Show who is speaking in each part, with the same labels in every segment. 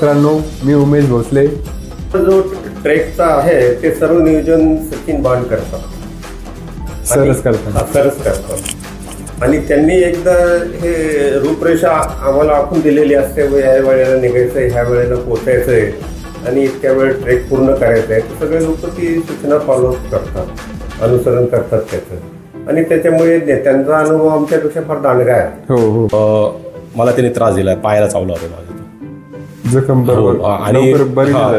Speaker 1: मित्रांनो, मी उमेश भोसले.
Speaker 2: जो ट्रेकचा आहे ते सर्व नियोजन सचिन बाण करतात,
Speaker 1: सरस करतात.
Speaker 2: आणि त्यांनी एकदा हे रूपरेषा आम्हाला आखून दिलेली असते, ह्या वेळेला निघायचं आहे, ह्या वेळेला पोचायचं आहे आणि इतक्या वेळ ट्रेक पूर्ण करायचं आहे. सगळे लोक ती सूचना फॉलो करतात, अनुसरण करतात त्याचं. आणि त्याच्यामुळे त्यांचा अनुभव आमच्यापेक्षा फार दांडगा आहे.
Speaker 3: हो. मला त्याने त्रास दिला, पायाला चावला होता माझा
Speaker 1: जखम.
Speaker 3: आणि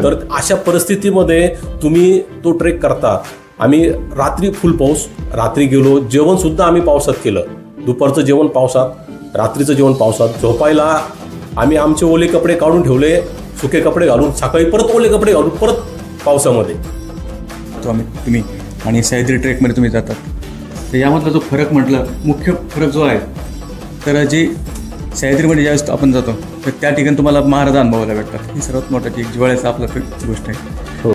Speaker 3: तर अशा परिस्थितीमध्ये तुम्ही तो ट्रेक करता. आम्ही रात्री फुल पाऊस, रात्री गेलो, जेवण सुद्धा आम्ही पावसात केलं. दुपारचं जेवण पावसात, रात्रीचं जेवण पावसात. झोपायला आम्ही आमचे ओले कपडे काढून ठेवले, सुके कपडे घालून, सकाळी परत ओले कपडे घालून परत पावसामध्ये.
Speaker 4: तुम्ही आणि सह्याद्री ट्रेकमध्ये तुम्ही जातात, तर यामधला जो फरक म्हटलं, मुख्य फरक जो आहे, तर जे सह्याद्रीमध्ये ज्यावेळेस आपण जातो तर त्या ठिकाणी तुम्हाला महाराज अनुभवायला भेटतात. ही सर्वात मोठं एक जिव्हाळ्याचं आपलं गोष्ट आहे.
Speaker 1: हो.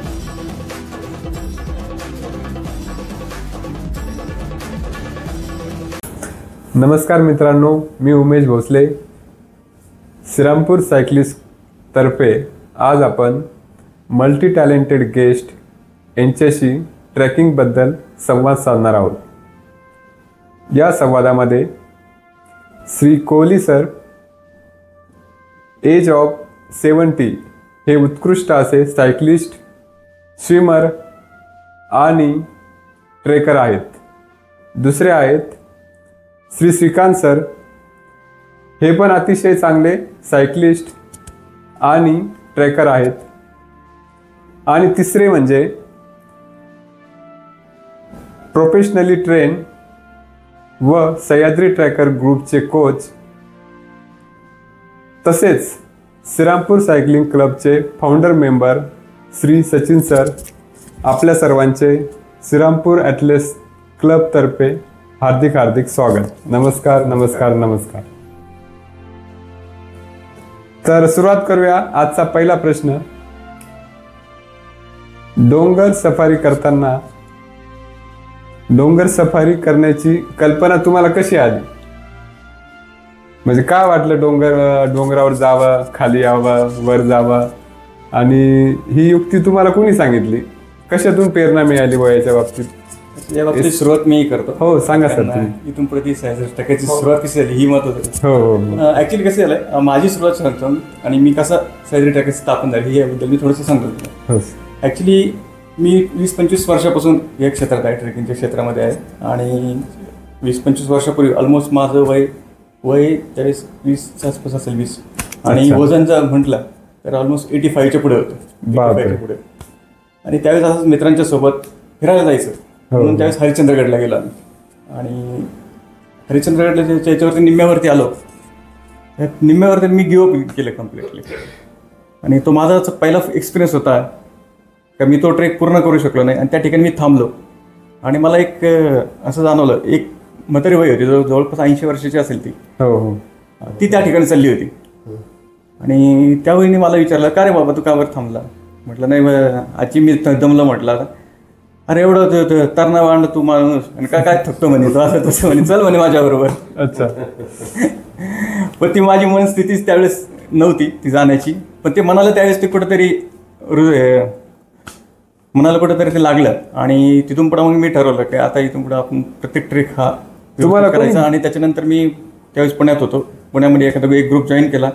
Speaker 1: नमस्कार मित्रांनो, मी उमेश भोसले. श्रीरामपूर सायकलिस्ट तर्फे आज आपण मल्टी टॅलेंटेड गेस्ट यांच्याशी ट्रेकिंगबद्दल संवाद साधणार आहोत. या संवादामध्ये Shri Kohli sir age of 70 हे उत्कृष्ट असे सायकलिस्ट, स्विमर आणि ट्रेकर आहेत. दुसरे आहेत श्री श्रीकांत सर, हे पण अतिशय चांगले सायकलिस्ट आणि ट्रेकर आहेत. आणि तिसरे म्हणजे प्रोफेशनली ट्रेन व सह्याद्री ट्रॅकर ग्रुपचे कोच, तसेच श्रीरामपूर सायकलिंग क्लबचे founder member Shri Sachin sir. आपल्या सर्वांचे श्रीरामपूर ॲथलेट्स क्लबतर्फे हार्दिक हार्दिक स्वागत. नमस्कार नमस्कार नमस्कार. तर सुरुवात करूया. आजचा पहिला प्रश्न, डोंगर सफारी करण्याची कल्पना तुम्हाला कशी आली? म्हणजे काय वाटलं डोंगरावर जावं, खाली यावं, वर जावं, आणि ही युक्ती तुम्हाला कोणी सांगितली? कशातून प्रेरणा मिळाली याच्या बाबतीत?
Speaker 4: या बाबतीत सुरुवात मी करतो.
Speaker 1: हो, सांगा सर.
Speaker 4: इथून प्रति सह्याद्री ट्रेकची सुरुवात कशी झाली ही महत्त्वाची.
Speaker 1: हो.
Speaker 4: ऍक्च्युली कसं झालं, माझी सुरुवात सांगतो आणि मी कसं सह्याद्री ट्रेकची स्थापन झाली याबद्दल मी थोडंसं सांगतो. ऍक्च्युली मी 20-25 वर्षापासून या क्षेत्रात आहे, ट्रेकिंगच्या क्षेत्रामध्ये आहे. आणि 20-25 वर्षापूर्वी ऑलमोस्ट माझं वय त्यावेळेस 20 आसपास असेल, 20. आणि वजन जर म्हटलं तर ऑलमोस्ट 85च्या पुढे होतं, 85च्या पुढे. आणि त्यावेळेस असंच मित्रांच्या सोबत फिरायला जायचं म्हणून त्यावेळेस हरिश्चंद्रगडला गेलो आम्ही. आणि हरिश्चंद्रगडला त्याच्यावरती निम्म्यावरती आलो. निम्म्यावरती मी गिव्हअप केलं कम्प्लिटली. आणि तो माझा पहिला एक्सपिरियन्स होता का मी तो ट्रेक पूर्ण करू शकलो नाही. आणि त्या ठिकाणी मी थांबलो. आणि मला एक असं जाणवलं, एक म्हातारी वय होती, जवळपास 80 वर्षाची असेल ती. ती त्या ठिकाणी चालली होती. आणि त्या वहिनी मला विचारलं, का रे बाबा तू का वर थांबला? म्हटलं नाही आजी मी दमलं. म्हटलं अरे एवढं तरणा वाढलं तू माणूस, आणि काय थकतो म्हणे तो, असं तसं म्हणे, चल म्हणे माझ्याबरोबर. अच्छा. पण ती माझी मनस्थितीच त्यावेळेस नव्हती ती जाण्याची. पण ते मनाला त्यावेळेस ते कुठंतरी ते लागलं. आणि तिथून पुढं मग मी ठरवलं की आता इथून पुढं आपण प्रत्येक ट्रेक हा तुम्हाला करायचा. आणि त्याच्यानंतर मी त्यावेळेस पुण्यात होतो. पुण्यामध्ये एखादा एक ग्रुप जॉईन केला.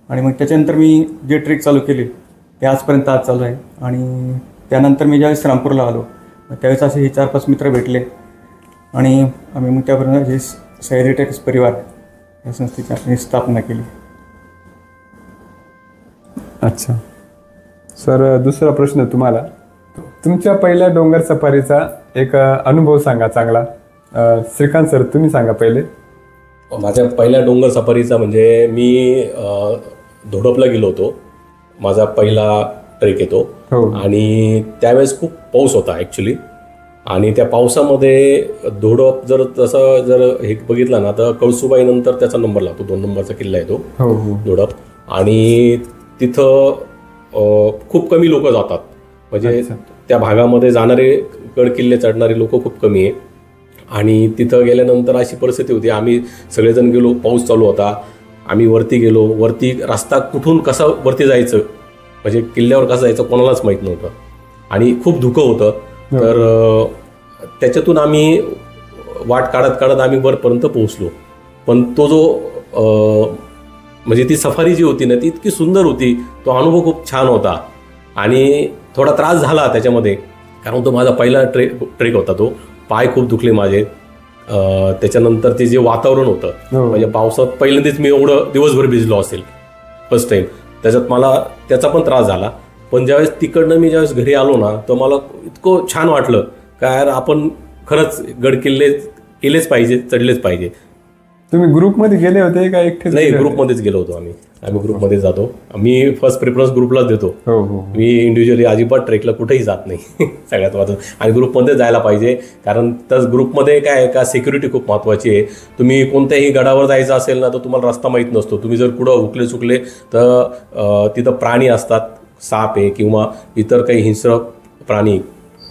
Speaker 4: आणि मग त्याच्यानंतर मी जे ट्रेक चालू केले ते आजपर्यंत आज चालू आहे. आणि त्यानंतर मी ज्यावेळेस श्रीरामपूरला आलो त्यावेळेस असे हे 4-5 मित्र भेटले. आणि आम्ही मग त्यापर्यंत हे सह्याद्री ट्रेकर्स परिवार या संस्थेची स्थापना केली.
Speaker 1: अच्छा सर, दुसरा प्रश्न तुम्हाला, तुमच्या पहिल्या डोंगर सफारीचा एक अनुभव सांगा चांगला. श्रीकांत सर, तुम्ही सांगा पहिले.
Speaker 3: माझ्या पहिल्या डोंगर सफारीचा म्हणजे मी धोडपला गेलो होतो. माझा पहिला ट्रेक येतो. आणि त्यावेळेस खूप पाऊस होता ॲक्च्युली. आणि त्या पावसामध्ये धोडप जर हे बघितलं ना तर कळसुबाई नंतर त्याचा नंबर लागतो, 2 नंबरचा किल्ला येतो धोडप. आणि तिथं खूप कमी लोक जातात. म्हणजे त्या भागामध्ये जाणारे गड किल्ले चढणारे लोक खूप कमी आहे. आणि तिथं गेल्यानंतर अशी परिस्थिती होती, आम्ही सगळेजण गेलो, पाऊस चालू होता. आम्ही वरती गेलो. वरती रस्ता कुठून कसा वरती जायचं म्हणजे किल्ल्यावर कसं जायचं कोणालाच माहीत नव्हतं आणि खूप धुकं होतं. तर त्याच्यातून आम्ही वाट काढत काढत आम्ही वरपर्यंत पोहोचलो. पण तो जो म्हणजे ती सफारी जी होती ना ती इतकी सुंदर होती, तो अनुभव खूप छान होता. आणि थोडा त्रास झाला त्याच्यामध्ये, कारण तो माझा पहिला ट्रेक होता. तो पाय खूप दुखले माझे. त्याच्यानंतर ते जे वातावरण होतं म्हणजे पावसात पहिल्यांदाच मी एवढं दिवसभर भिजलो असेल फर्स्ट टाइम, त्याच्यात मला त्याचा पण त्रास झाला. पण ज्यावेळेस तिकडनं मी ज्यावेळेस घरी आलो ना तर मला इतकं छान वाटलं का यार आपण खरंच गड किल्ले केलेच पाहिजे, चढलेच पाहिजे.
Speaker 1: तुम्ही ग्रुपमध्ये गेले होते का एकटे?
Speaker 3: नाही, ग्रुपमध्येच गेलो होतो आम्ही ग्रुपमध्ये जातो. मी फर्स्ट प्रेफरन्स ग्रुपलाच देतो. मी इंडिव्हिज्युअली अजिबात ट्रेकला कुठेही जात नाही सगळ्यात महत्त्वाचं. आणि ग्रुपमध्ये जायला पाहिजे, कारण त्याच ग्रुपमध्ये काय आहे का सिक्युरिटी खूप महत्त्वाची आहे. तुम्ही कोणत्याही गडावर जायचं असेल ना तर तुम्हाला रस्ता माहीत नसतो. तुम्ही जर कुठं हुकले चुकले तर तिथं प्राणी असतात, साप आहे किंवा इतर काही हिंस्र प्राणी,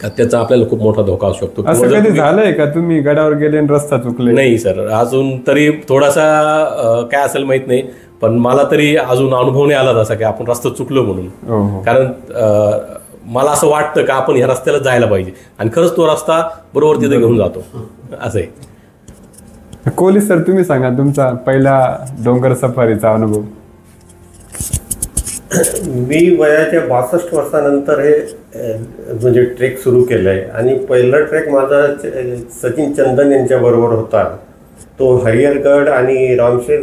Speaker 3: त्याचा आपल्याला खूप मोठा धोका असू शकतो.
Speaker 1: असं कधी झालंय का तुम्ही गडावर गेले आणि रस्ता चुकले?
Speaker 3: नाही सर, अजून तरी थोडासा काय असेल माहित नाही, पण मला तरी अजून अनुभव नाही आला तसा की आपण रस्ता चुकलो म्हणून. कारण मला असं वाटतं का आपण ह्या रस्त्याला जायला पाहिजे आणि खरंच तो रस्ता बरोबर तिथे घेऊन जातो असं आहे.
Speaker 1: कोहली सर, तुम्ही सांगा तुमचा पहिला डोंगर सफारीचा अनुभव.
Speaker 2: मी वयाच्या 62 वर्षानंतर हे म्हणजे ट्रेक सुरू केलंय आणि पहिला ट्रेक माझा सचिन चंदन यांच्या बरोबर होता. तो हरिहरगड आणि रामशेर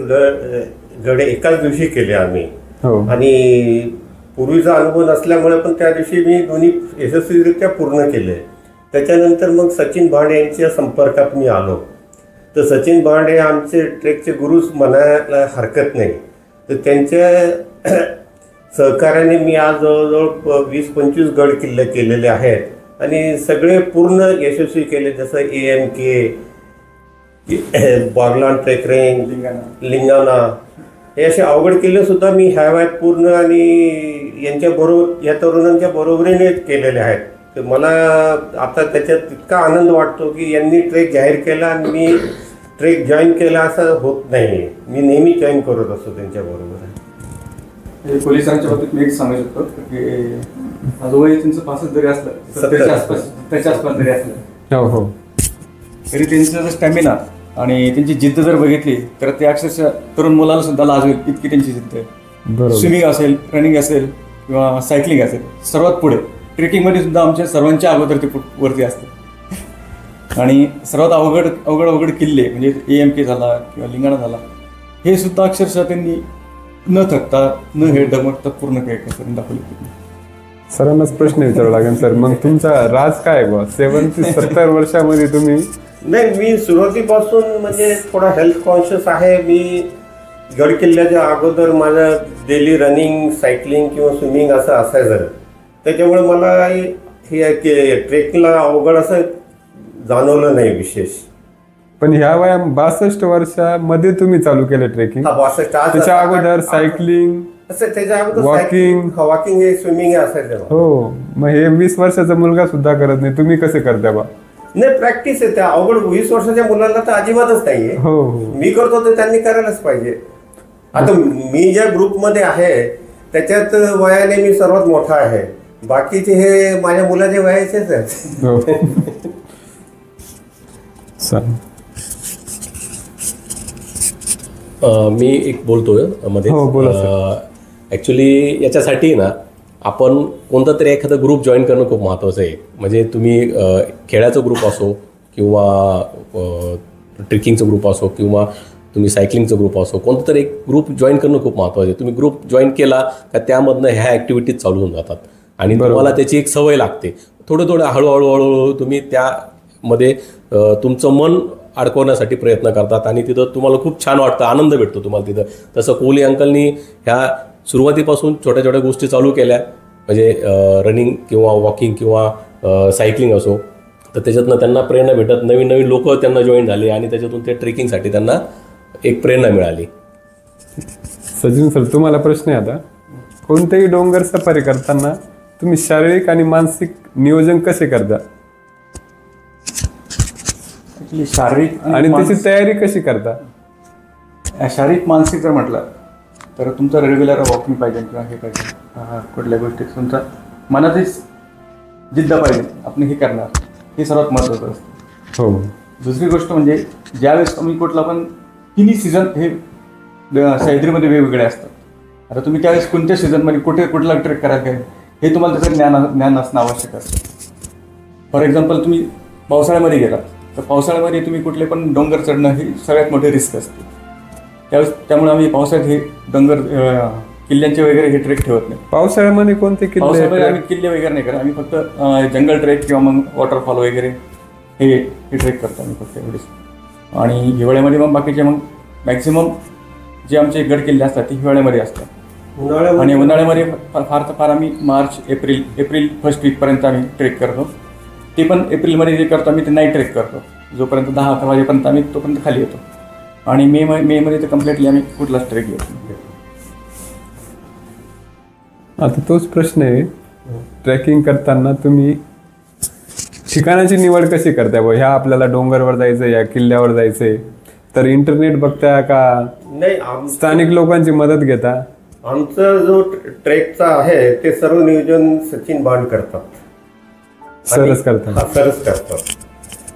Speaker 2: गड एकाच दिवशी केले आम्ही. आणि पूर्वीचा अनुभव नसल्यामुळे पण त्या दिवशी मी दोन्ही यशस्वीरित्या पूर्ण केले. त्याच्यानंतर मग सचिन भांडे यांच्या संपर्कात मी आलो. तर सचिन भांडे आमचे ट्रेकचे गुरुच म्हणायला हरकत नाही. तर त्यांच्या सहकार्याने मी आज जवळजवळ 20-25 गड किल्ले केलेले आहेत आणि सगळे पूर्ण यशस्वी केले. जसं AMK, Baglan trek range, Lingana, हे असे अवघड किल्ले सुद्धा मी ह्या वयात पूर्ण आणि या तरुणांच्या बरोबरीने केलेले आहेत. तर मला आता त्याच्यात इतका आनंद वाटतो की यांनी ट्रेक जाहीर केला आणि मी ट्रेक जॉईन केला असं होत नाही. मी नेहमी जॉईन करत असतो त्यांच्याबरोबर.
Speaker 4: पोलिसांच्या बाबतीत मी एक सांगू शकतो की माझं वय त्यांचं 65 जरी असलं, 70च्या आसपास जरी असलं तरी त्यांचा जर स्टॅमिना आणि त्यांची जिद्द जर बघितली तर ते अक्षरशः तरुण मुलाला सुद्धा लाजवेल इतकी त्यांची जिद्द आहे. स्विमिंग असेल, रनिंग असेल किंवा सायकलिंग असेल, सर्वात पुढे ट्रेकिंगमध्ये सुद्धा आमच्या सर्वांच्या अगोदर ते वरती असते. आणि सर्वात अवघड किल्ले म्हणजे AMK झाला किंवा लिंगाणा झाला, हे सुद्धा अक्षरशः त्यांनी न थकता न हे डगमगता पूर्ण काही करून दाखवले.
Speaker 1: सरांनाच प्रश्न विचारावा लागेल सर, मग तुमचा राज काय बा 70 वर्षामध्ये तुम्ही?
Speaker 2: नाही, मी सुरुवातीपासून म्हणजे थोडा हेल्थ कॉन्शियस आहे. मी गड किल्ल्याच्या अगोदर माझं डेली रनिंग, सायकलिंग किंवा स्विमिंग असं असायचं. त्याच्यामुळे मला हे ट्रेकला अवघड असं जाणवलं नाही विशेष.
Speaker 1: पण ह्या वया 62 वर्षामध्ये तुम्ही चालू केलं ट्रेकिंग? त्याच्या अगोदर सायकलिंग,
Speaker 2: वॉकिंग हे स्विमिंग असायचं.
Speaker 1: हो, मग हे 20 वर्षाचा मुलगा सुद्धा करत नाही, तुम्ही कसे करता बा?
Speaker 2: नाही, प्रॅक्टिस आहे. त्या अवघड 20 वर्षाच्या मुलांना तर अजिबातच नाहीये. मी करतो तर त्यांनी करायलाच पाहिजे. आता मी ज्या ग्रुपमध्ये आहे त्याच्यात वयाने मी सर्वात मोठा आहे. बाकीचे हे माझ्या मुलाच्या वयाचेच आहेत.
Speaker 3: मी एक बोलतोय मध्ये. ॲक्च्युली याच्यासाठी ना आपण कोणता तरी एखादा ग्रुप जॉईन करणं खूप महत्त्वाचं आहे. म्हणजे तुम्ही खेळाचा ग्रुप असो किंवा ट्रेकिंगचा ग्रुप असो किंवा तुम्ही सायकलिंगचा ग्रुप असो, कोणता तरी एक ग्रुप जॉईन करणं खूप महत्त्वाचं आहे. तुम्ही ग्रुप जॉईन केला का त्यामधनं ह्या ॲक्टिव्हिटीज चालू होऊन जातात आणि तुम्हाला त्याची एक सवय लागते. थोडं हळूहळू तुम्ही त्यामध्ये तुमचं मन अडकवण्यासाठी प्रयत्न करतात आणि तिथं तुम्हाला खूप छान वाटतं, आनंद भेटतो तुम्हाला तिथं. तसं कोहली अंकलनी ह्या सुरुवातीपासून छोट्या छोट्या गोष्टी चालू केल्या, म्हणजे रनिंग किंवा वॉकिंग किंवा सायकलिंग असो, तर त्याच्यातनं त्यांना प्रेरणा भेटत, नवीन लोक त्यांना जॉईन झाले आणि त्याच्यातून ते ट्रेकिंगसाठी त्यांना एक प्रेरणा मिळाली.
Speaker 1: सचिन सर, तुम्हाला प्रश्न आहे आता. कोणतेही डोंगर सफारी करताना तुम्ही शारीरिक आणि मानसिक नियोजन कसे करता?
Speaker 4: शारीरिक
Speaker 1: आणि त्याची तयारी कशी करता?
Speaker 4: शारीरिक मानसिक जर म्हटलं तर तुमचं रेग्युलर वॉकिंग पाहिजे किंवा हे पाहिजे, कुठल्या गोष्टी तुमचा मनातच जिद्द पाहिजे, आपण हे करणार, हे सर्वात महत्त्वाचं असतं.
Speaker 1: हो.
Speaker 4: दुसरी गोष्ट म्हणजे ज्यावेळेस तुम्ही कुठला पण तिन्ही सीझन हे सह्याद्रीमध्ये वेगवेगळे असतात. आता तुम्ही त्यावेळेस कोणत्या सीझनमध्ये कुठला ट्रेक करायला काय हे तुम्हाला त्याचं ज्ञान असणं आवश्यक असतं. फॉर एक्झाम्पल तुम्ही पावसाळ्यामध्ये गेला तर पावसाळ्यामध्ये तुम्ही कुठले पण डोंगर चढणं ही सगळ्यात मोठी रिस्क असते. त्यामुळे आम्ही पावसाळ्यात हे डोंगर किल्ल्यांचे वगैरे हे ट्रेक ठेवत नाही.
Speaker 1: पावसाळ्यामध्ये कोणते किल्ले?
Speaker 4: पावसाळ्यामध्ये आम्ही किल्ले वगैरे नाही करत, आम्ही फक्त जंगल ट्रेक किंवा मग वॉटरफॉल वगैरे हे ट्रेक करतो आम्ही फक्त एवढेच. आणि हिवाळ्यामध्ये मग बाकीचे मग मॅक्झिमम जे आमचे गड किल्ले असतात ते हिवाळ्यामध्ये असतात. आणि उन्हाळ्यामध्ये फार तर फार आम्ही मार्च एप्रिल फर्स्ट वीकपर्यंत आम्ही ट्रेक करतो. ते पण एप्रिलमध्ये जे करतो आम्ही ते नाईट ट्रेक करतो, जोपर्यंत 10-11 वाजेपर्यंत आम्ही तोपर्यंत खाली येतो. आणि मेमध्ये तर कम्प्लिटली आम्ही कुठलाच ट्रेक घेतो.
Speaker 1: आता तोच प्रश्न आहे, ट्रेकिंग करताना तुम्ही ठिकाणाची निवड कशी करताय? ह्या आपल्याला डोंगरवर जायचं, या किल्ल्यावर जायचंय, तर इंटरनेट बघताय का
Speaker 2: नाही,
Speaker 1: स्थानिक लोकांची मदत घेता?
Speaker 2: आमचं जो ट्रेकचा आहे ते सर्व नियोजन सचिन बांड करतात.
Speaker 1: सरस करतात.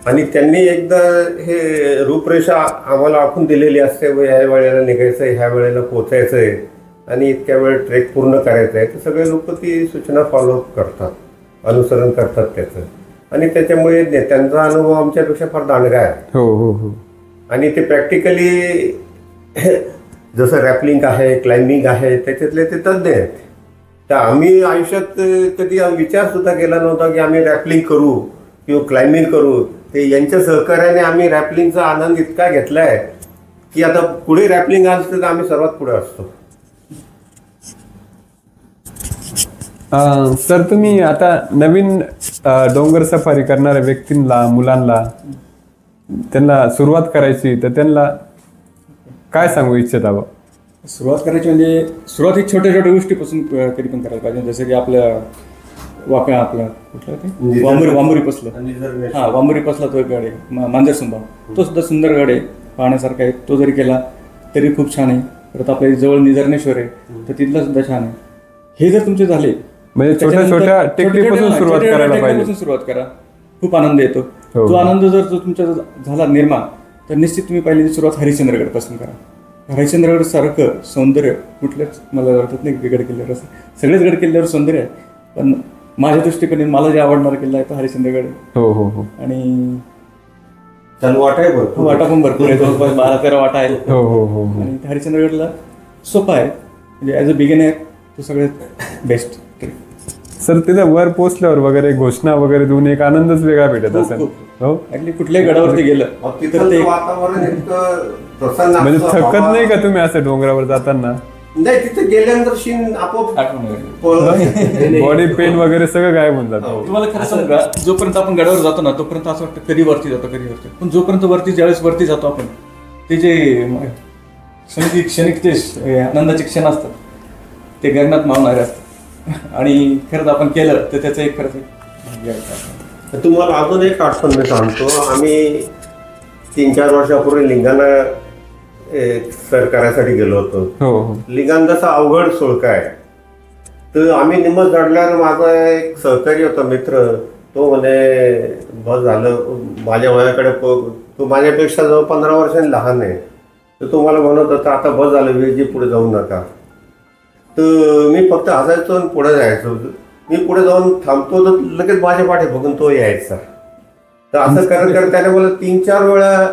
Speaker 2: आणि त्यांनी एकदा हे रूपरेषा आम्हाला आखून दिलेली असते, ह्या वेळेला निघायचं आहे, ह्या वेळेला पोचायचं आहे आणि इतक्या वेळ ट्रेक पूर्ण करायचं आहे. तर सगळे लोक ती सूचना फॉलोअप करतात, अनुसरण करतात त्याचं. आणि त्याच्यामुळे त्यांचा अनुभव आमच्यापेक्षा फार दांडगा आहे.
Speaker 1: हो हो हो.
Speaker 2: आणि ते प्रॅक्टिकली जसं रॅपलिंग आहे, क्लाइम्बिंग आहे, त्याच्यातले ते तज्ज्ञ आहेत. तर आम्ही आयुष्यात कधी विचार सुद्धा केला नव्हता की आम्ही रॅपलिंग करू किंवा क्लाइम्बिंग करू. ते यांच्या सहकार्याने आम्ही रॅपलिंगचा आनंद इतका घेतलाय की आता पुढे रॅपलिंग असतं तर आम्ही सर्वात पुढे असतो.
Speaker 1: सर, तुम्ही आता नवीन डोंगर सफारी करणाऱ्या व्यक्तींना, मुलांना, त्यांना सुरुवात करायची तर त्यांना काय सांगू इच्छिता?
Speaker 4: सुरुवात करायची म्हणजे सुरुवात ही छोट्या छोट्या गोष्टीपासून कधी पण करायला पाहिजे. जसं की आपलं आपलं कुठलं ते वांबुरी पसलं, वांबुरी पसला तो एक गड आहे, मांजरसुंबा, तो सुद्धा सुंदर गड आहे, पाहण्यासारखा आहे. तो जरी केला तरी खूप छान आहे. परत आपल्या जवळ निझर्णेश्वर आहे, तर तिथलं सुद्धा छान आहे. हे जर तुमचे झाले
Speaker 1: म्हणजे छोट्या छोट्या टेकडीपासून सुरुवात करायला पाहिजे.
Speaker 4: सुरुवात करा, खूप आनंद येतो. तो आनंद जर तुमच्या झाला निर्माण, तर निश्चित तुम्ही पहिली सुरुवात हरिश्चंद्रगड पासून करा. हरिश्चंद्रगड सारखं सौंदर्य कुठल्याच मला वाटत नाही गड किल्ल्यावर असं. सगळेच गड किल्ल्यावर सौंदर्य आहे, पण माझ्या दृष्टीकोने मला जे आवडणारा किल्ला आहे तो हरिश्चंद्रगड.
Speaker 1: हो हो हो.
Speaker 4: आणि
Speaker 2: वाटा आहे भरपूर,
Speaker 4: वाटा पण भरपूर आहे, जवळपास 12-13 वाटा आहे.
Speaker 1: हो हो हो.
Speaker 4: आणि हरिश्चंद्रगडला सोपा आहे, म्हणजे ॲज अ बिगिनर तो सगळ्यात बेस्ट.
Speaker 1: सर, तिथं वर पोचल्यावर वगैरे घोषणा वगैरे देऊन एक आनंदच वेगळा भेटत असेल. हो,
Speaker 4: ॲक्च्युली कुठल्याही गडावरती गेलं
Speaker 2: तर ते वातावरण इतकं प्रसन्न
Speaker 1: म्हणजे थकत नाही का तुम्ही असं डोंगरावर जाताना?
Speaker 2: नाही, तिथे गेल्यानंतर शीन आपोआप
Speaker 1: बॉडी पेन वगैरे सगळं गायब होऊन जातं.
Speaker 4: तुम्हाला खरं सांगू का, जोपर्यंत आपण गडावर जातो ना तोपर्यंत असं वाटतं कधी वरती जातो, पण जोपर्यंत ज्यावेळेस वरती जातो आपण, ते जे क्षणिक ते आनंदाचे क्षण असतात ते गगनात मावणारे असतात. आणि खरंच आपण केलं तर त्याचं एक खरंच.
Speaker 2: तुम्हाला अजून एक आठवण मी सांगतो. आम्ही 3-4 वर्षापूर्वी लिंगाणा सर करायसाठी गेलो होतो. लिंगाण जसा अवघड सुळका आहे, तर आम्ही निमत चढल्यावर माझा एक सहकारी होता मित्र, तो म्हणे बस झालं, माझ्या वयाकडे तो माझ्यापेक्षा जवळ 15 वर्षांनी लहान आहे, तर तो मला म्हणत होता आता बस झालं, वेळजी पुढे जाऊ नका. तर मी फक्त हसायचो आणि पुढे जायचो. मी पुढे जाऊन थांबतो तर लगेच माझ्या पाठी बघून तो यायचा. तर असं करत त्याने मला 3-4 वेळा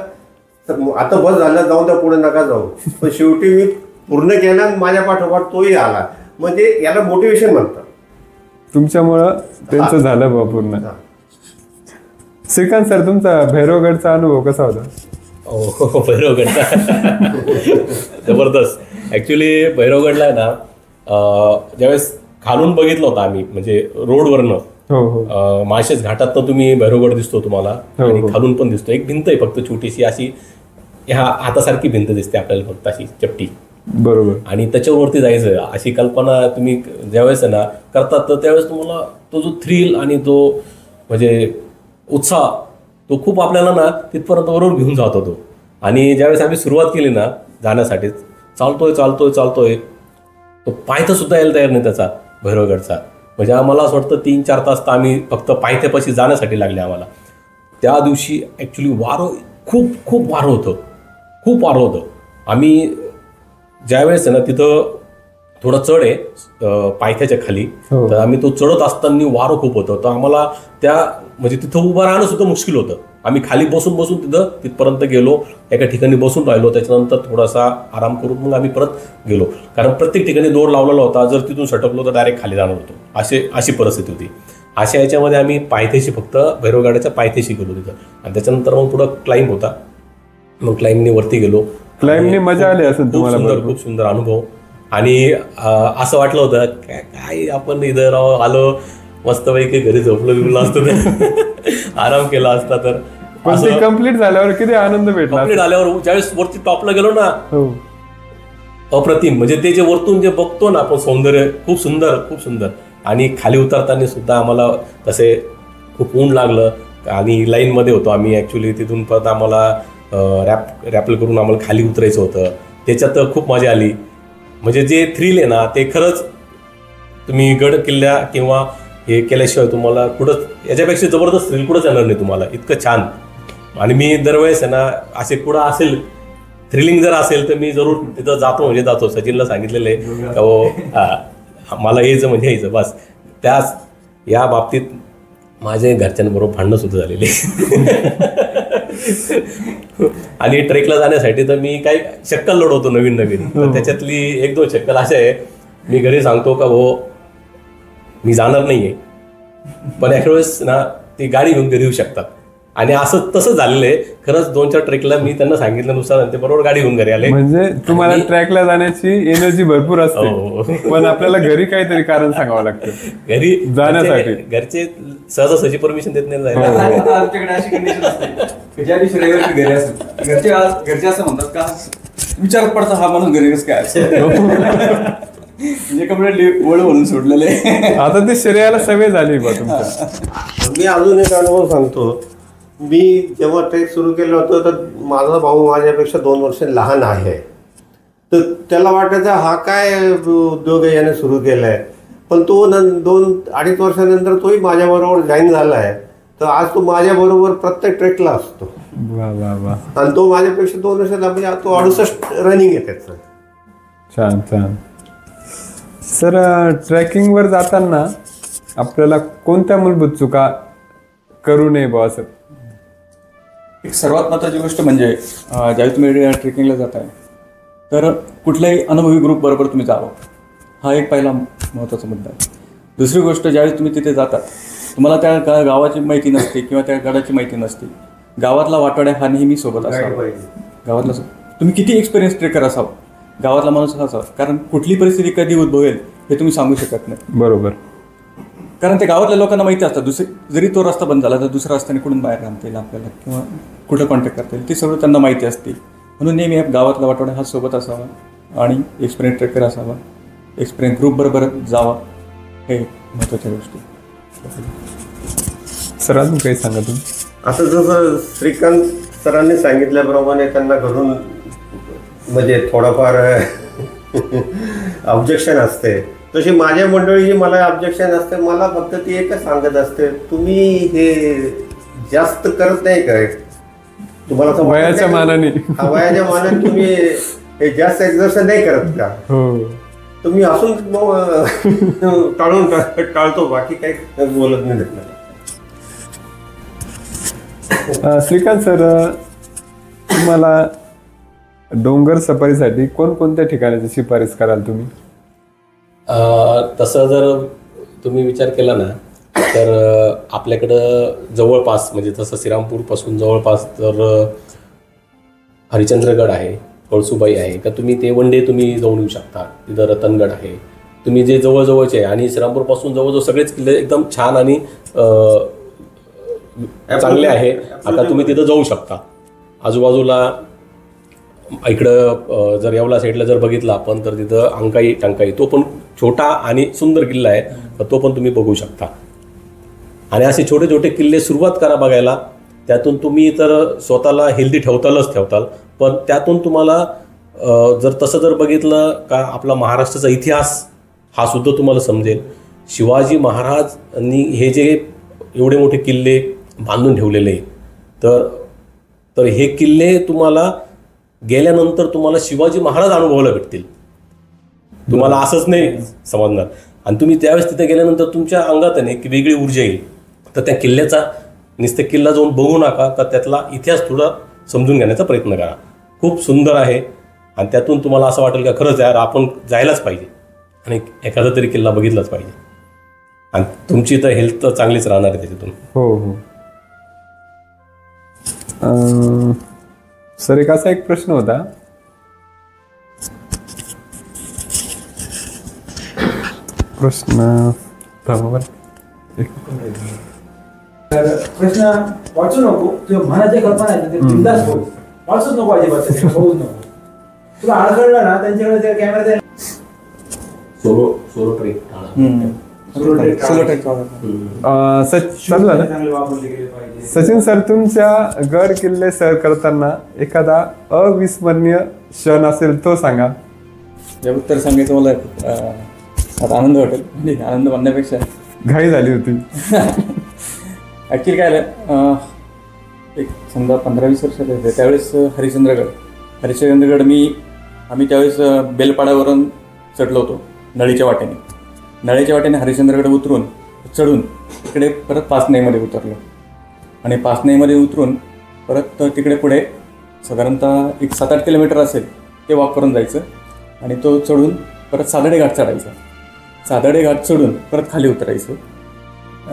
Speaker 2: आता बस झालं, जाऊन त्या पुढे नका जाऊ. पण शेवटी मी पूर्ण केला आणि माझ्या पाठोपाठ तोही आला. म्हणजे याला मोटिवेशन म्हणतात.
Speaker 1: तुमच्यामुळं त्यांचं झालं बा पूर्ण. श्रीकांत सर, तुमचा भैरवगडचा अनुभव कसा होता?
Speaker 3: हो, भैरवगडचा जबरदस्त. ऍक्च्युली भैरवगडला आहे ना, ज्यावेळेस खालून बघितलं होतं आम्ही, म्हणजे रोडवरनं माळशेज घाटात तुम्ही भैरवगड दिसतो तुम्हाला, आणि खालून पण दिसतो. एक भिंत आहे फक्त छोटीशी, अशी ह्या हातासारखी भिंत दिसते आपल्याला, फक्त अशी चपटी,
Speaker 1: बरोबर.
Speaker 3: आणि त्याच्यावरती जायचं अशी कल्पना तुम्ही ज्यावेळेस आहे ना करतात, तर त्यावेळेस तुम्हाला तो जो थ्रिल आणि तो म्हणजे उत्साह तो खूप आपल्याला ना तिथपर्यंत बरोबर घेऊन जात होतो. आणि ज्यावेळेस आम्ही सुरुवात केली ना जाण्यासाठी, चालतोय तो पायथा सुद्धा यायला तयार नाही त्याचा भैरवगडचा. म्हणजे आम्हाला असं वाटतं 3-4 तास तर आम्ही फक्त पायथ्यापाशी जाण्यासाठी लागले आम्हाला. त्या दिवशी ॲक्च्युली वारं खूप वारं होतं, खूप वारं होतं. आम्ही ज्यावेळेस आहे ना तिथं थोडं चढ आहे पायथ्याच्या खाली, तर आम्ही तो चढत असताना वारं खूप होतं. तर आम्हाला म्हणजे तिथं उभं राहणं सुद्धा मुश्किल होतं. आम्ही खाली बसून तिथपर्यंत गेलो, एका ठिकाणी बसून राहिलो, त्याच्यानंतर थोडासा आराम करून मग आम्ही परत गेलो. कारण प्रत्येक ठिकाणी दोर लावलेला होता, जर तिथून सटकलो तर डायरेक्ट खाली जाणार होतो, अशी परिस्थिती होती. अशा याच्यामध्ये आम्ही पायथ्याशी फक्त भैरवगडाच्या पायथ्याशी गेलो तिथं. आणि त्याच्यानंतर मग पुढं क्लाइंब होता, मग क्लाइंबने वरती गेलो.
Speaker 1: क्लाइंबने मजा आली असेल तुम्हाला?
Speaker 3: खूप सुंदर अनुभव. आणि असं वाटलं होतं काय आपण इथं आलो, मस्तपैकी घरी झोपलो असतो आराम केला असता तर.
Speaker 1: कम्प्लीट झाल्यावर किती आनंद भेटला.
Speaker 3: कम्प्लीट झाल्यावर ज्यावेळेस वरती टॉपला गेलो ना, अप्रतिम. म्हणजे ते जे वरतून जे बघतो ना आपण सौंदर्य, खूप सुंदर. आणि खाली उतरताना सुद्धा आम्हाला तसे खूप ऊन लागलं आणि लाईनमध्ये होतो आम्ही ॲक्च्युली. तिथून परत आम्हाला रॅपल करून आम्हाला खाली उतरायचं होतं. त्याच्यात खूप मजा आली. म्हणजे जे थ्रिल आहे ना ते खरंच तुम्ही गड किल्ल्या किंवा हे केल्याशिवाय तुम्हाला कुठंच याच्यापेक्षा जबरदस्त थ्रिल कुठंच येणार नाही तुम्हाला, इतकं छान. आणि मी दरवेळेस आहे ना असे कुठं असेल थ्रिलिंग जर असेल तर मी जरूर तिथं जातो. सचिनला सांगितलेलं आहे का हो मला यायचं बस. त्याच या बाबतीत माझ्या घरच्यांबरोबर भांडणं सुद्धा झालेले. आणि ट्रेकला जाण्यासाठी तर मी काही शक्कल लढवतो नवीन. तर त्याच्यातली 1-2 शक्कल अशा आहे, मी घरी सांगतो का हो मी जाणार नाहीये, पण एखाद्या वेळेस ना ती गाडी घेऊन घरी येऊ शकतात. आणि असं तसं झालेलं आहे खरंच. 2-4 ट्रेकला मी त्यांना सांगितल्यानुसार ते बरोबर गाडी घेऊन घरी आले.
Speaker 1: म्हणजे तुम्हाला ट्रॅकला जाण्याची एनर्जी भरपूर असते, पण आपल्याला घरी काहीतरी कारण सांगावं लागतं
Speaker 3: घरी
Speaker 1: जाण्यासाठी.
Speaker 3: घरचे सहजासहजी परमिशन देत नाही जायला.
Speaker 4: आमच्याकडे अशी कंडिशन असते, ज्या दिवशी रविवारी घरी असतात घरचे असं म्हणतात का विचारत पडतं हा माणूस घरी कसं काय, म्हणजे कपडे वळ म्हणून सोडलेले.
Speaker 1: आता ते शरीराला सवय झाली बा तुमच्या.
Speaker 2: मी अजून एक अनुभव सांगतो. मी जेव्हा ट्रेक सुरू केलं होतं तर माझा भाऊ माझ्यापेक्षा 2 वर्ष लहान आहे. तर त्याला वाटायचं हा काय उद्योग याने सुरू केला आहे, पण तो 2-2.5 वर्षानंतर तोही माझ्याबरोबर जॉईन झाला आहे. तर आज तो माझ्याबरोबर प्रत्येक ट्रेकला असतो. आणि तो माझ्यापेक्षा 2 वर्षात म्हणजे तो 68 रनिंग आहे त्याचं.
Speaker 1: छान. सर, ट्रेकिंगवर जाताना आपल्याला कोणत्या मूलभूत चुका करू नये बा असं?
Speaker 4: एक सर्वात महत्त्वाची गोष्ट म्हणजे ज्यावेळी तुम्ही ट्रेकिंगला जाताय तर कुठल्याही अनुभवी ग्रुप बरोबर तुम्ही जावं, हा एक पहिला महत्त्वाचा मुद्दा आहे. दुसरी गोष्ट, ज्यावेळी तुम्ही तिथे जातात तुम्हाला त्या गावाची माहिती नसते किंवा त्या गडाची माहिती नसते, गावातला वाटाड्या हा नेहमी सोबत असावा. गावातला तुम्ही किती एक्सपिरियन्स ट्रेकर असावं, गावातला माणूस असावा. कारण कुठली परिस्थिती कधी उद्भवेल हे तुम्ही सांगू शकत नाही.
Speaker 1: बरोबर.
Speaker 4: कारण ते गावातल्या लोकांना माहिती असतं, जरी तो रस्ता बंद झाला तर दुसऱ्या रस्त्याने कुठून बाहेर आणता येईल आपल्याला किंवा कुठं कॉन्टॅक्ट करता येईल ते सगळं त्यांना माहिती असते. म्हणून नेहमी गावातला वाटोडा हा सोबत असावा आणि एक्सपिरियन्स ट्रेकर असावा, एक्सपिरियन्स ग्रुप बरोबर जावा, हे महत्त्वाच्या गोष्टी.
Speaker 1: सर अजून काही सांगा तुम्ही?
Speaker 2: असं जसं श्रीकांत सरांनी सांगितल्याप्रमाणे त्यांना घरून म्हणजे थोडंफार ऑब्जेक्शन असते, तशी माझ्या मंडळीची मला ऑब्जेक्शन असते. मला फक्त ती एकच सांगत असते, तुम्ही हे जास्त करत नाही काय, तुम्हाला
Speaker 1: वयाच्या मानाने
Speaker 2: तुम्ही हे जास्त एक्झरसाइज नाही करत का? तुम्ही असून टाळतो, बाकी काही बोलत नाही.
Speaker 1: श्रीकांत सर, तुम्हाला डोंगर सफारीसाठी कोणकोणत्या ठिकाणाची शिफारस कराल तुम्ही?
Speaker 3: तसं जर तुम्ही विचार केला ना तर आपल्याकडं जवळपास म्हणजे तसं श्रीरामपूरपासून जवळपास तर हरिश्चंद्रगड आहे, कळसुबाई आहे का, तुम्ही ते वन डे तुम्ही जाऊन येऊ शकता. तिथं रतनगड आहे, तुम्ही जे जवळजवळचे आहे. आणि श्रीरामपूरपासून जवळजवळ सगळेच किल्ले एकदम छान आणि चांगले आहे. आता तुम्ही तिथं जाऊ शकता. आजूबाजूला इकडं जर येवला साईडला जर बघितलं आपण तर तिथं अंकाई टंकाई, तो पण छोटा आणि सुंदर किल्ला आहे, तर तो पण तुम्ही बघू शकता. आणि असे छोटे छोटे किल्ले सुरुवात करा बघायला. त्यातून तुम्ही तर स्वतःला हेल्दी ठेवताल, पण त्यातून तुम्हाला जर तसं जर बघितलं का आपला महाराष्ट्राचा इतिहास हा सुद्धा तुम्हाला समजेल. शिवाजी महाराजांनी हे जे एवढे मोठे किल्ले बांधून ठेवलेले तर हे किल्ले तुम्हाला गेल्यानंतर तुम्हाला शिवाजी महाराज अनुभवायला भेटतील. तुम्हाला असंच नाही समजणार. आणि तुम्ही त्यावेळेस तिथे गेल्यानंतर तुमच्या अंगात एक वेगळी ऊर्जा येईल. तर त्या किल्ल्याचा नुसतं किल्ला जाऊन बघू नका, तर त्यातला इतिहास थोडा समजून घेण्याचा प्रयत्न करा. खूप सुंदर आहे आणि त्यातून तुम्हाला असं वाटेल का खरंच यार आपण जायलाच पाहिजे आणि एखादा तरी किल्ला बघितलाच पाहिजे. आणि तुमची तर हेल्थ तर चांगलीच राहणार आहे त्याच्यातून.
Speaker 1: हो हो. सर एक असा एक प्रश्न होता,
Speaker 5: प्रश्न वाचू नको किंवा मनाच्या कल्पना आहेत ते बिंदास बोल, वाचूच नको अजिबात, बोलूच नको. तुला अडखळलं ना त्यांच्याकडे कॅमेरा
Speaker 3: सोलो ट्रेक
Speaker 5: चांगले वापरले गेले पाहिजे.
Speaker 1: सचिन सर, तुमच्या गड किल्ले सर करताना एखादा अविस्मरणीय क्षण असेल तो सांगा.
Speaker 4: या उत्तर सांगायचं मला आता आनंद वाटेल, म्हणजे आनंद म्हणण्यापेक्षा
Speaker 1: घाई झाली होती.
Speaker 4: ॲक्च्युली काय झालं, एक समजा 15-20 वर्ष होते त्यावेळेस हरिश्चंद्रगड आम्ही त्यावेळेस बेलपाड्यावरून चढलो होतो नळीच्या वाटेने हरिश्चंद्रगड चढून तिकडे परत पाचनाईमध्ये उतरलो आणि पाचनाईमध्ये उतरून परत तिकडे पुढे साधारणतः एक 7-8 किलोमीटर असेल ते वॉक करून जायचं आणि तो चढून परत सादडे घाट चढायचा. सादडे घाट चढून परत खाली उतरायचं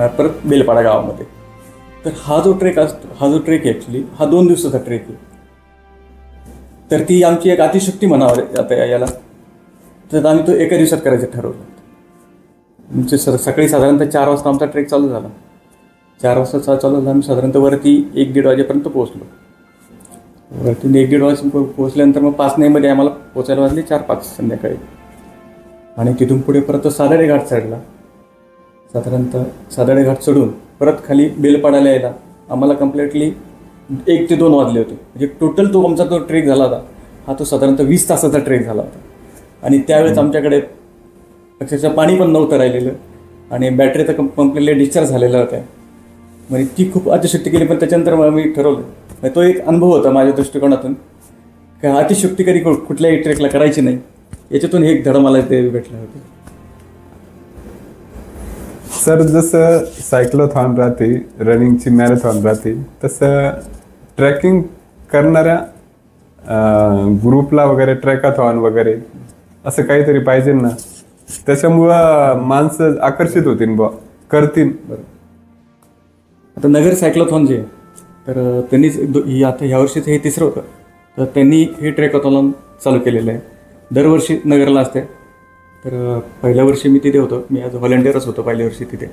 Speaker 4: परत बेलपाडा गावामध्ये. तर हा जो ट्रेक आहे ॲक्च्युली हा 2 दिवसाचा ट्रेक आहे. तर ती आमची एक अतिशक्ती म्हणावं आता याला. तर आम्ही तो एका दिवसात करायचं ठरवलं. म्हणजे सकाळी साधारणतः 4 वाजता आमचा ट्रेक चालू झाला. 4 वाजता चालू झाला. आम्ही साधारणतः वरती 1-1.5 वाजेपर्यंत पोहोचलो. वरती 1-1.5 वाजेपर्यंत पोहोचल्यानंतर मग पाचनाईमध्ये आम्हाला पोचायला वाजले 4-5 संध्याकाळी. आणि तिथून पुढे परत तो सादडे घाट चढला. साधारणतः सादडे घाट चढून परत खाली बेलपाड्याला यायला आम्हाला कम्प्लिटली 1 ते 2 वाजले होते. म्हणजे टोटल तो आमचा जो ट्रेक झाला होता हा तो साधारणतः 20 तासाचा ट्रेक झाला होता. आणि त्यावेळेस आमच्याकडे अक्षरशः पाणी पण नव्हतं राहिलेलं आणि बॅटरी तर कम्प्लिटली डिस्चार्ज झालेला होता. म्हणजे ती खूप अतिशक्ती केली. पण त्याच्यानंतर मग मी ठरवलं, तो एक अनुभव होता माझ्या दृष्टिकोनातून का अतिशक्ती कधी कुठल्याही ट्रेकला करायची नाही. याच्यातून एक धडा मला ते भेटला होता.
Speaker 1: सर जसं सायक्लोथॉन राहते, रनिंगची मॅरेथॉन राहते, तसं ट्रॅकिंग करणाऱ्या ग्रुपला वगैरे ट्रॅकाथॉन वगैरे असं काहीतरी पाहिजे ना. त्याच्यामुळं माणसं आकर्षित होतील करतील.
Speaker 4: आता नगर सायक्लोथॉन जे तर त्यांनी आता ह्यावर्षीचं हे 3रं होतं. तर त्यांनी हे ट्रॅकाथॉन चालू केलेलं आहे. दरवर्षी नगरला असते. तर पहिल्या वर्षी मी तिथे होतो. मी ॲज अ व्हॉलंटियरच होतो पहिल्या वर्षी तिथे.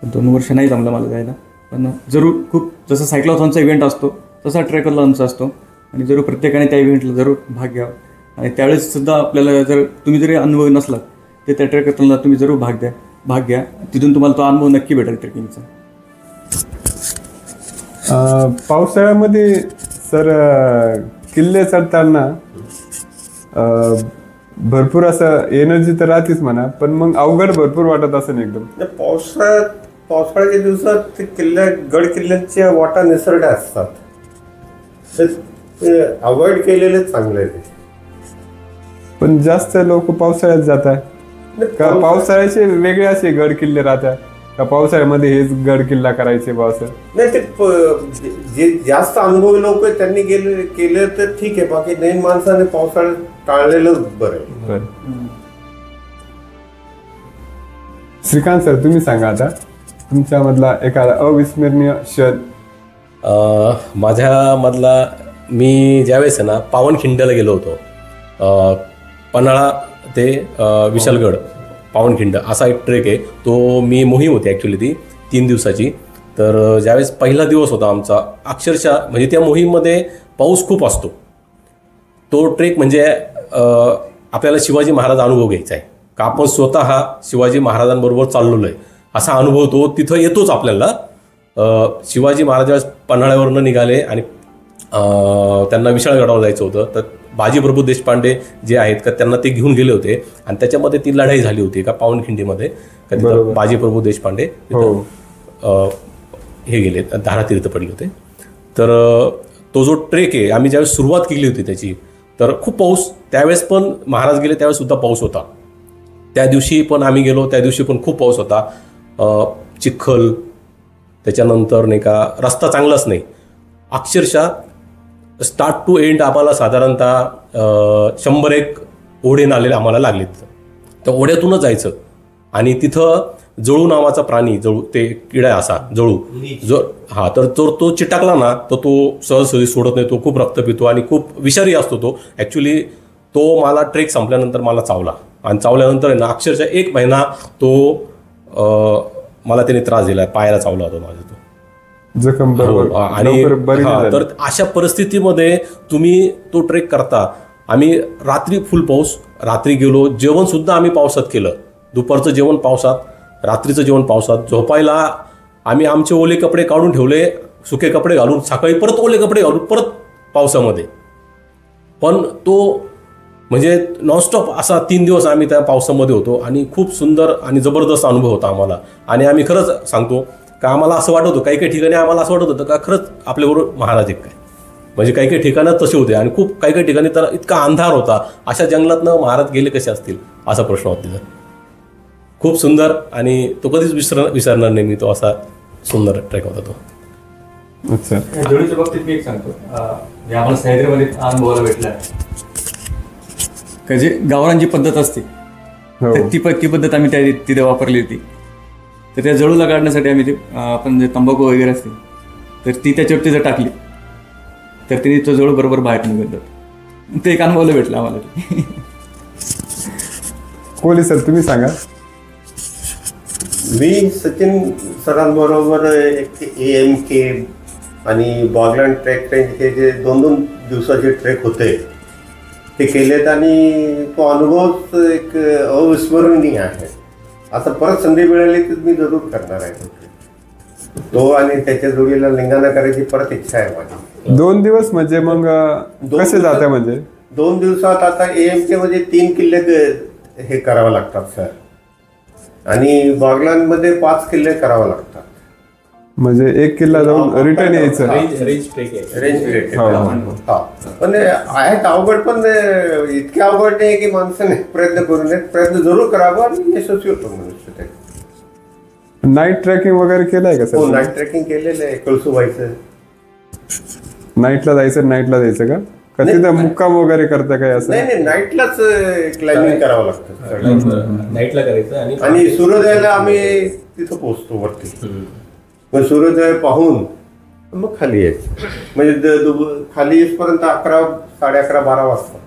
Speaker 4: 2 वर्ष नाही जमलं मला जायला. पण जरूर खूप जसं सायक्लोथॉनचा इव्हेंट असतो तसा ट्रॅकाथॉनचा असतो आणि जरूर प्रत्येकाने त्या इव्हेंटला जरूर भाग घ्यावा. आणि त्यावेळेस सुद्धा आपल्याला जर तुम्ही जरी अनुभव नसला तर त्या ट्रॅकाथॉनला तुम्ही जरूर भाग घ्या. तिथून तुम्हाला तो अनुभव नक्की भेटेल ट्रेकिंगचा.
Speaker 1: पावसाळ्यामध्ये सर किल्ले चढताना भरपूर असं एनर्जी तर राहतेच म्हणा, पण मग अवघड भरपूर वाटत असेल एकदम.
Speaker 2: पावसाळ्याच्या दिवसात ते गड किल्ल्यांच्या वाटा निसरड्या असतात. ते अवॉइड केलेले चांगले आहे.
Speaker 1: पण जास्त लोक पावसाळ्यात जातात का? पावसाळ्याचे वेगळे असे गड किल्ले राहतात का पावसाळ्यामध्ये हेच गड किल्ला करायचे पावसा?
Speaker 2: नाही, ते जे जास्त अनुभवी लोक आहेत त्यांनी केले तर ठीक आहे. बाकी नवीन माणसाने पावसाळ्यात टाळलेलं बरं आहे.
Speaker 1: श्रीकांत सर, तुम्ही सांगा आता तुमच्यामधला एखादा अविस्मरणीय क्षण.
Speaker 3: माझ्यामधला मी ज्यावेळेस आहे ना पावनखिंडला गेलो होतो. पन्हाळा ते विशालगड पावनखिंड असा एक ट्रेक आहे. तो मी मोहीम होती ॲक्च्युली ती 3 दिवसाची. तर ज्यावेळेस पहिला दिवस होता आमचा, अक्षरशः म्हणजे त्या मोहीममध्ये पाऊस खूप असतो. तो ट्रेक म्हणजे आपल्याला शिवाजी महाराज अनुभव घ्यायचा आहे का आपण स्वतः शिवाजी महाराजांबरोबर चाललेलो आहे असा अनुभव तो तिथं येतोच आपल्याला. शिवाजी महाराज पन्हाळ्यावरनं निघाले आणि त्यांना विशाळगडावर जायचं होतं. तर बाजीप्रभू देशपांडे जे आहेत का त्यांना ते घेऊन गेले होते आणि त्याच्यामध्ये ती लढाई झाली होती का पावनखिंडीमध्ये. बाजीप्रभू देशपांडे हे गेले, धारातीर्थ पडले होते. तर तो जो ट्रेक आहे आम्ही ज्यावेळेस सुरुवात केली होती त्याची, तर खूप पाऊस त्यावेळेस पण महाराज गेले त्यावेळेस सुद्धा पाऊस होता. त्या दिवशी पण आम्ही गेलो, त्या दिवशी पण खूप पाऊस होता. चिखल, त्याच्यानंतर नाही का रस्ता चांगलाच नाही. अक्षरशः स्टार्ट टू एंड आम्हाला साधारणतः 100 ओढे नाले आम्हाला लागलेत. त्या ओढ्यातूनच जायचं आणि तिथं जळू नावाचा प्राणी, जळू ते किडा असा जळू जो तर तो चिटाकला ना तर तो सहजसहजी सोडत नाही. तो खूप रक्त पितो आणि खूप विषारी असतो तो. ॲक्च्युली तो मला ट्रेक संपल्यानंतर मला चावला आणि चावल्यानंतर ना अक्षरशः 1 महिना तो मला त्याने त्रास दिला, पायाला चावला होता माझा तो
Speaker 1: जखम.
Speaker 3: आणि तर अशा परिस्थितीमध्ये तुम्ही तो ट्रेक करता. आम्ही रात्री फुल पाऊस, रात्री गेलो, जेवण सुद्धा आम्ही पावसात केलं. दुपारचं जेवण पावसात, रात्रीचं जेवण पावसात. झोपायला आम्ही आमचे ओले कपडे काढून ठेवले, सुके कपडे घालून, सकाळी परत ओले कपडे घालून परत पावसामध्ये. पण तो म्हणजे नॉनस्टॉप असा 3 दिवस आम्ही त्या पावसामध्ये होतो आणि खूप सुंदर आणि जबरदस्त अनुभव होता आम्हाला. आणि आम्ही खरंच सांगतो का आम्हाला असं वाटत होतं, काही काही ठिकाणी आम्हाला असं वाटत होतं का खरंच आपल्याबरोबर महाराज एक काय, म्हणजे काही काही ठिकाणात तसे होते आणि खूप काही काही ठिकाणी तर इतका अंधार होता. अशा जंगलातनं महाराज गेले कसे असतील असा प्रश्न होता तिथं. खूप सुंदर आणि तो कधीच विसरणार नाही मी. तो असा सुंदर ट्रेक होता तो.
Speaker 1: अच्छा,
Speaker 4: जोडीच्या बाबतीत मी एक सांगतो, जे आम्हाला सह्याद्रीमध्ये अनुभवाला भेटला का जे गावरांची पद्धत असते ती पद्धत आम्ही तिथे वापरली होती. तर त्या जळूला काढण्यासाठी आम्ही ते आपण जे तंबाखू वगैरे असते तर ती त्याच्यावरती जर टाकली तर तिने तो जळू बरोबर बाहेर निघून जातो. ते एक अनुभवाला भेटलं आम्हाला.
Speaker 1: कोहली सर तुम्ही सांगा.
Speaker 2: मी सचिन सरांबरोबर एक AMK आणि बॉगलँड ट्रेक हे जे 2-2 दिवसाचे ट्रेक होते ते केलेत आणि तो अनुभवच एक अविस्मरणीय आहे. आता परत संधी मिळाली तर मी जरूर करणार आहे तो. आणि त्याच्या जोडीला लिंगाणा करायची परत इच्छा आहे माझी.
Speaker 1: 2 दिवस म्हणजे मग कसे जाते? म्हणजे
Speaker 2: 2 दिवसात आता AMK मध्ये 3 किल्ले हे करावं लागतात सर आणि बॉगलँडमध्ये 5 किल्ले करावं लागतात.
Speaker 1: म्हणजे 1 किल्ला जाऊन रिटर्न यायचं.
Speaker 3: रेंज ट्रेक आहे.
Speaker 2: रेंज ट्रेक पण आहेत अवघड, पण इतके अवघड नाही की माणसाने प्रयत्न करू नयेत. प्रयत्न जरूर करावा आणि यशस्वी होतो मनुष्य ते.
Speaker 1: नाईट ट्रेकिंग वगैरे केलंय का सर?
Speaker 2: हो, नाईट ट्रेकिंग केलेलं आहे. कळसूबाईचं
Speaker 1: नाईटला जायचं का तिथं मुक्काम वगैरे करता काय असं?
Speaker 2: नाही, नाईटलाच क्लाइम्बिंग करावं लागतं.
Speaker 3: नाईटला करायचं
Speaker 2: आणि सूर्योदयाला आम्ही तिथं पोहोचतो वरती. मग सूर्योदय पाहून मग खाली यायचं. म्हणजे खाली येईपर्यंत 11, 11:30, 12 वाजता.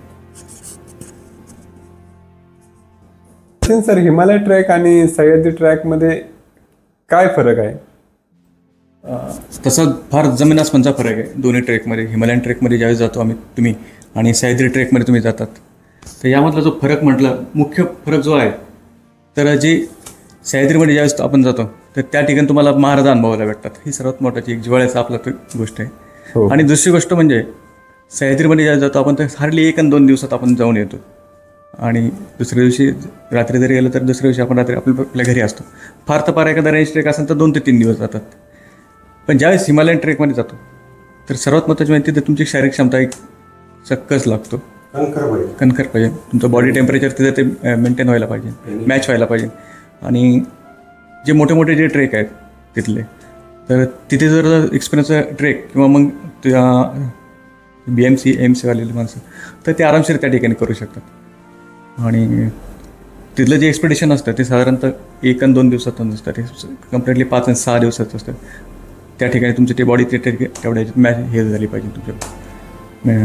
Speaker 1: सर, हिमालय ट्रॅक आणि सह्याद्री ट्रॅक मध्ये काय फरक आहे?
Speaker 4: तसा फार जमीन आसमानचा फरक आहे दोन्ही ट्रेकमध्ये. हिमालयन ट्रेकमध्ये ज्यावेळेस जातो तुम्ही आणि सह्याद्री ट्रेकमध्ये तुम्ही जातात, तर यामधला जो फरक म्हटलं, मुख्य फरक जो आहे तर जे सह्याद्रीमध्ये ज्यावेळेस आपण जातो तर त्या ठिकाणी तुम्हाला महाराज अनुभवायला भेटतात. ही सर्वात मोठी एक जिव्हाळ्याचा आपला गोष्ट आहे. आणि दुसरी गोष्ट म्हणजे सह्याद्रीमध्ये ज्यावेळेस जातो आपण तर हार्डली 1 आणि 2 दिवसात आपण जाऊन येतो आणि दुसऱ्या दिवशी रात्री जरी गेलं तर दुसऱ्या दिवशी आपण रात्री आपल्या घरी असतो. फार तर फार एखादा रेंज ट्रेक असेल तर 2 ते 3 दिवस जातात. पण ज्यावेळेस हिमालयन ट्रेकमध्ये जातो तर सर्वात महत्त्वाची माहिती तर तुमची शारीरिक क्षमता एक सक्कस लागतो, कणखर पाहिजे. तुमचं बॉडी टेम्परेचर तिथे ते मेंटेन व्हायला पाहिजे, मॅच व्हायला पाहिजे. आणि जे मोठे मोठे जे ट्रेक आहेत तिथले, तर तिथे जर एक्सपिरियन्स ट्रेक किंवा मग BMC AMC वालेली माणसं तर ते आरामशीर त्या ठिकाणी करू शकतात. आणि तिथलं जे एक्सपेडिशन असतं ते साधारणतः 1 आणि 2 दिवसात नसतं, ते कम्प्लिटली 5 आणि 6 दिवसात असतं. त्या ठिकाणी तुमची ती बॉडी तेवढ्या हे झाली पाहिजे, तुमच्या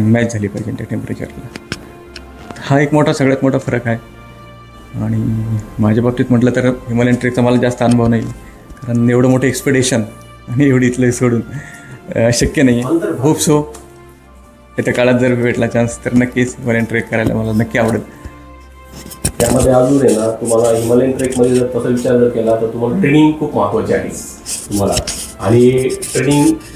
Speaker 4: मॅच झाली पाहिजे त्या टेम्परेचरला. हा एक सगळ्यात मोठा फरक आहे. आणि माझ्या बाबतीत म्हटलं तर हिमालयन ट्रेकचा मला जास्त अनुभव नाही, कारण एवढं मोठं एक्सपेडिशन आणि एवढी इथलं सोडून शक्य नाही आहे. होप सो येत्या काळात जर भेटला चान्स तर नक्कीच हिमालयन ट्रेक करायला मला नक्की आवडेल.
Speaker 3: त्यामध्ये अजून आहे ना, तुम्हाला हिमालयन ट्रेकमध्ये जर तसा विचार जर केला तर तुम्हाला ट्रेनिंग खूप महत्त्वाची आहे तुम्हाला. आणि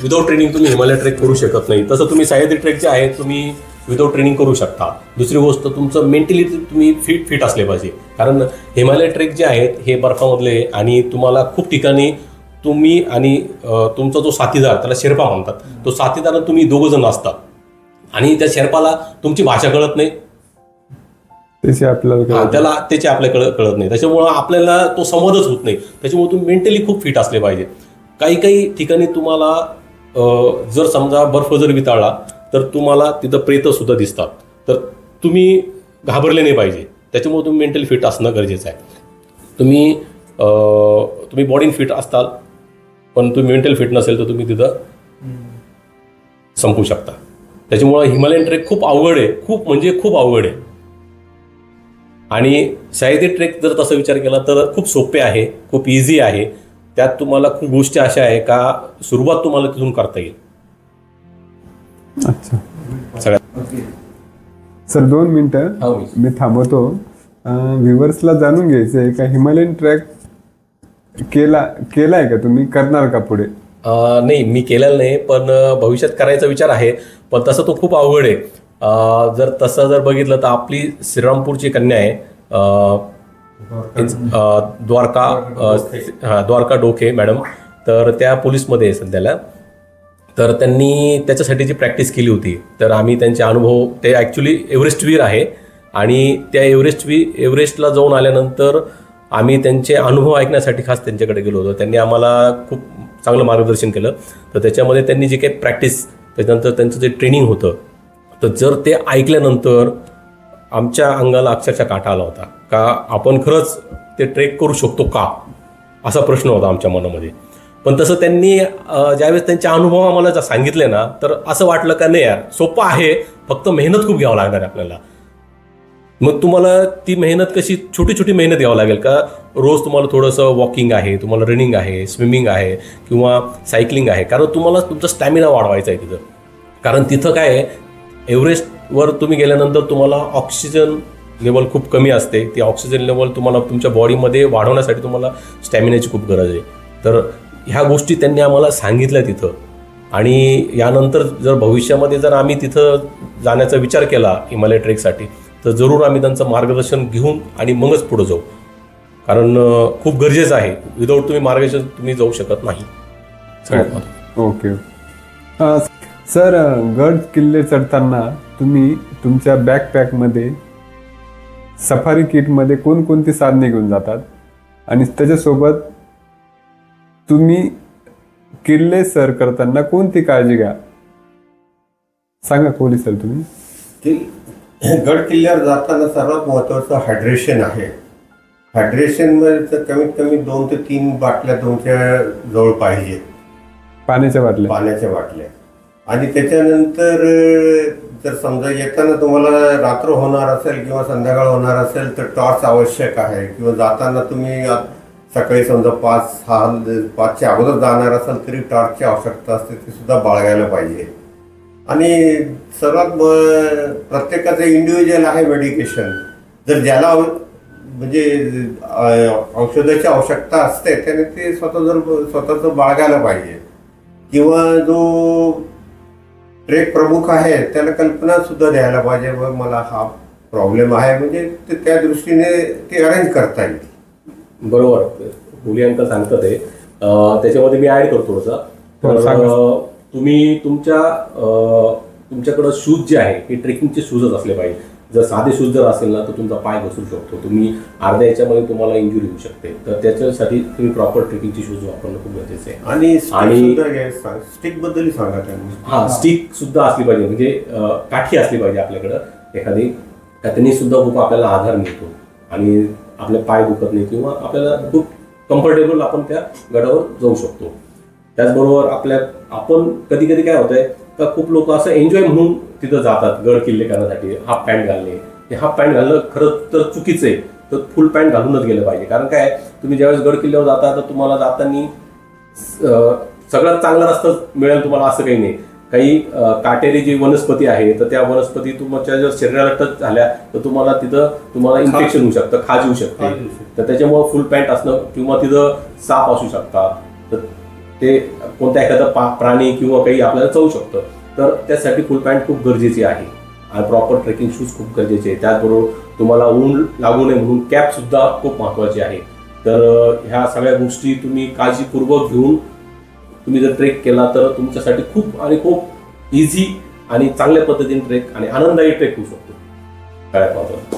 Speaker 3: विदाऊट ट्रेनिंग तुम्ही हिमालय ट्रेक करू शकत नाही. तसं तुम्ही सह्याद्री ट्रेक जे आहे तुम्ही विदाऊट ट्रेनिंग करू शकता. दुसरी गोष्ट तुमचं मेंटली तुम्ही फिट असले पाहिजे, कारण हिमालय ट्रेक जे आहेत हे बर्फामधले आणि तुम्हाला खूप ठिकाणी तुम्ही आणि तुमचा जो साथीदार, त्याला शेर्पा म्हणतात, तो साथीदार तुम्ही दोघं जण असतात आणि त्या शेर्पाला तुमची भाषा कळत नाही, त्याची आपल्याला कळत नाही, त्याच्यामुळं आपल्याला तो संवादच होत नाही. त्याच्यामुळे तुम्ही मेंटली खूप फिट असले पाहिजे. काही ठिकाणी तुम्हाला जर समजा बर्फ जर वितळला तर तुम्हाला तिथं प्रेत सुद्धा दिसतात, तर तुम्ही घाबरले नाही पाहिजे. त्याच्यामुळे तुम्ही मेंटली फिट असणं गरजेचं आहे. तुम्ही बॉडीन फिट असताल पण तुम्ही मेंटल फिट नसेल तर तुम्ही तिथं संपू शकता. त्याच्यामुळं हिमालयन ट्रेक खूप अवघड आहे, खूप म्हणजे खूप अवघड आहे. आणि सह्याद्री ट्रेक जर तसा विचार केला तर खूप सोपे आहे, खूप इझी आहे. त्यात तुम्हाला खूप गोष्टी अशा आहे का सुरुवात तुम्हाला तिथून करता येईल.
Speaker 1: अच्छा सर 2 मिनिटं मी थांबवतो. व्ह्युअर्सला जाणून घ्यायचं आहे का हिमालयन ट्रॅक केलाय का तुम्ही, करणार का पुढे?
Speaker 3: नाही, मी केलेलं नाही, पण भविष्यात करायचा विचार आहे, पण तसं तो खूप अवघड आहे. जर तसं जर बघितलं तर आपली श्रीरामपूरची कन्या आहे द्वारका डोके मॅडम, तर त्या पोलीसमध्ये आहे सध्याला. तर त्यांनी त्याच्यासाठीची प्रॅक्टिस केली होती. तर आम्ही त्यांचे अनुभव, ते ॲक्च्युली एव्हरेस्टवीर आहे आणि त्या एव्हरेस्टला जाऊन आल्यानंतर आम्ही त्यांचे अनुभव ऐकण्यासाठी खास त्यांच्याकडे गेलो होतो. त्यांनी आम्हाला खूप चांगलं मार्गदर्शन केलं. तर त्याच्यामध्ये त्यांनी जे काही प्रॅक्टिस, त्याच्यानंतर त्यांचं जे ट्रेनिंग होतं, तर जर ते ऐकल्यानंतर आमच्या अंगाला अक्षरशः काटा आला होता का आपण खरंच ते ट्रेक करू शकतो का, असा प्रश्न होता आमच्या मनामध्ये. पण तसं त्यांनी ज्यावेळेस त्यांचे अनुभव आम्हाला सांगितले ना, तर असं वाटलं का नाही यार सोपं आहे, फक्त मेहनत खूप घ्यावं लागणार आहे आपल्याला. मग तुम्हाला ती मेहनत कशी, छोटी छोटी मेहनत घ्यावं लागेल का, रोज तुम्हाला थोडंसं वॉकिंग आहे, तुम्हाला रनिंग आहे, स्विमिंग आहे किंवा सायकलिंग आहे, कारण तुम्हाला तुमचा स्टॅमिना वाढवायचा आहे तिथं. कारण तिथं काय आहे, एव्हरेस्टवर तुम्ही गेल्यानंतर तुम्हाला ऑक्सिजन लेवल खूप कमी असते. ती ऑक्सिजन लेवल तुम्हाला तुमच्या बॉडीमध्ये वाढवण्यासाठी तुम्हाला स्टॅमिनाची खूप गरज आहे. तर ह्या गोष्टी त्यांनी आम्हाला सांगितल्या तिथं. आणि यानंतर जर भविष्यामध्ये जर आम्ही तिथं जाण्याचा विचार केला हिमालय ट्रेकसाठी, तर जरूर आम्ही त्यांचं मार्गदर्शन घेऊन आणि मगच पुढे जाऊ, कारण खूप गरजेचं आहे. विदाऊट तुम्ही मार्गदर्शन तुम्ही जाऊ शकत नाही.
Speaker 1: ओके सर, गड किल्ले चढताना तुम्ही तुमच्या बॅकपॅकमध्ये सफारी किटमध्ये कोणकोणती साधने घेऊन जातात आणि त्याच्यासोबत तुम्ही किल्ले सर करताना कोणती काळजी घ्या, सांगा कोहली सर तुम्ही.
Speaker 2: गड किल्ल्यावर जाताना सर्वात महत्त्वाचं हायड्रेशन आहे. हायड्रेशनमध्ये कमीत कमी 2 ते 3 बाटल्या तुमच्या जवळ पाहिजे, पाण्याच्या बाटल्या. आणि त्याच्यानंतर जर समजा येताना तुम्हाला रात्र होणार असेल किंवा संध्याकाळ होणार असेल तर टॉर्च आवश्यक आहे. किंवा जाताना तुम्ही सकाळी समजा 5च्या अगोदर जाणार असाल तरी टॉर्चची आवश्यकता असते, ती सुद्धा बाळगायला पाहिजे. आणि सर्वात प्रत्येकाचं इंडिव्हिज्युअल आहे मेडिकेशन. जर ज्याला म्हणजे औषधाची आवश्यकता असते त्याने ते स्वतःचं बाळगायला पाहिजे. किंवा जो ट्रेक प्रमुख आहे त्याला कल्पना सुद्धा द्यायला पाहिजे, व मला हा प्रॉब्लेम आहे, म्हणजे त्या दृष्टीने ते अरेंज करता येईल.
Speaker 3: बरोबर, कोहली अंकल सांगतात ते, त्याच्यामध्ये मी ऍड करतो थोडंसं. तुम्ही तुमच्याकडं शूज जे आहे हे ट्रेकिंगचे शूजच असले पाहिजे. जर साधे शूज जर असेल ना तर तुमचा पाय घसरू शकतो, तुम्ही अर्ध्या याच्यामध्ये तुम्हाला इंजुरी होऊ शकते. तर त्याच्यासाठी तुम्ही प्रॉपर ट्रेकिंगचे शूज वापरणं खूप गरजेचं आहे.
Speaker 2: आणि स्टिक बद्दल सांगा त्यांनी.
Speaker 3: हा, स्टिक सुद्धा असली पाहिजे, म्हणजे काठी असली पाहिजे आपल्याकडं एखादी, त्याने सुद्धा खूप आपल्याला आधार मिळतो आणि आपले पाय दुखत नाही किंवा आपल्याला खूप कम्फर्टेबल आपण त्या गडावर जाऊ शकतो. त्याचबरोबर आपण कधी कधी काय होतंय का खूप लोक असं एन्जॉय म्हणून तिथं जातात गड किल्ले करण्यासाठी, हाफ पॅन्ट घालणे. हे हाफ पॅन्ट घालणं खरं तर चुकीचं आहे. तर फुल पॅन्ट घालूनच गेलं पाहिजे. कारण काय, तुम्ही ज्यावेळेस गड किल्ल्यावर जाता तर तुम्हाला जाताना सगळ्यात चांगला रस्ता मिळेल तुम्हाला असं काही नाही. काही काटेरी जी वनस्पती आहे तर त्या वनस्पती तुमच्या जर शरीराला टच झाल्या तर तुम्हाला इन्फेक्शन होऊ शकतं, खाज येऊ शकते. तर त्याच्यामुळे फुल पॅन्ट असणं, किंवा तिथं साप असू शकतात, तर ते कोणत्या एखादा प्राणी किंवा काही आपल्याला चावू शकतं. तर त्यासाठी फुल पॅन्ट खूप गरजेची आहे. आणि प्रॉपर ट्रेकिंग शूज खूप गरजेचे आहे. त्याचबरोबर तुम्हाला ऊन लागू नये म्हणून कॅप सुद्धा खूप महत्त्वाची आहे. तर ह्या सगळ्या गोष्टी तुम्ही काळजीपूर्वक घेऊन तुम्ही जर ट्रेक केला तर तुमच्यासाठी खूप आणि खूप इझी आणि चांगल्या पद्धतीने ट्रेक आणि आनंददायी ट्रेक होऊ शकतो. सगळ्यात महत्त्वाचं.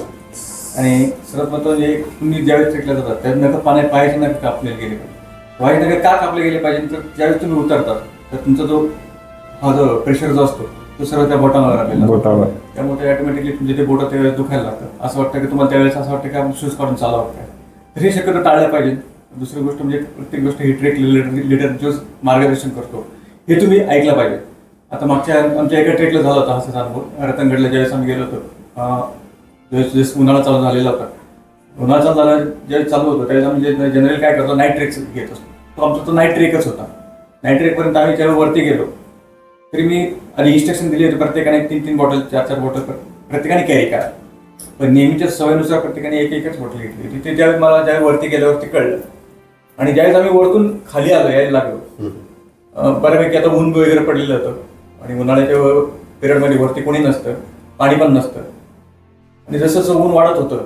Speaker 4: आणि सर्वात महत्त्वाचे तुम्ही ज्यावेळेस ट्रेकला जातात त्यानंतर पाण्यात पायाचे नखे कापले गेले पाहिजे. पायाचे नखे का कापले गेले पाहिजे तर ज्यावेळेस तुम्ही उतरतात तर तुमचा जो प्रेशर जो असतो तो सर्व त्या बोटावर आलेला
Speaker 1: बोटावर.
Speaker 4: त्यामुळे ऑटोमॅटिकली तुमचे ते बोटं त्यावेळेस दुखायला लागतं. असं वाटतं की तुम्हाला त्यावेळेस असं वाटतं की आपण शूज काढून चालावं काय. तर हे शक्यतो टाळलं पाहिजे. दुसरी गोष्ट म्हणजे प्रत्येक गोष्ट ही ट्रेक लीडर जो मार्गदर्शन करतो हे तुम्ही ऐकलं पाहिजे. आता मागच्या आमच्या एका ट्रेकला झाला होता असाच अनुभव. रतनगडला ज्यावेळेस आम्ही गेलो होतो ज्यावेळेस उन्हाळा चालू झालेला होता. उन्हाळा चालू झाला ज्यावेळेस चालू होतो त्यावेळेस आम्ही जनरल काय करतो नाईट ट्रेक घेत असतो. तो आमचा तो नाईट ट्रेकच होता. नाईट ट्रेकपर्यंत आम्ही ज्यावेळेस वरती गेलो तरी मी आधी इन्स्ट्रक्शन दिली होती प्रत्येकाने 3-3 बॉटल 4-4 बॉटल प्रत्येकाने कॅरी करा. पण नेहमीच्या सवयीनुसार प्रत्येकाने एकच बॉटल घेतली. तिथे ज्यावेळेस मला ज्यावेळेस वरती गेल्यावरती कळलं आणि ज्यावेळेस आम्ही वरतून खाली आलो यायला लागलो बऱ्यापैकी आता ऊन वगैरे पडलेलं होतं आणि उन्हाळ्याच्या पिरियडमध्ये वरती कोणी नसतं, पाणी पण नसतं. आणि जसं जसं ऊन वाढत होतं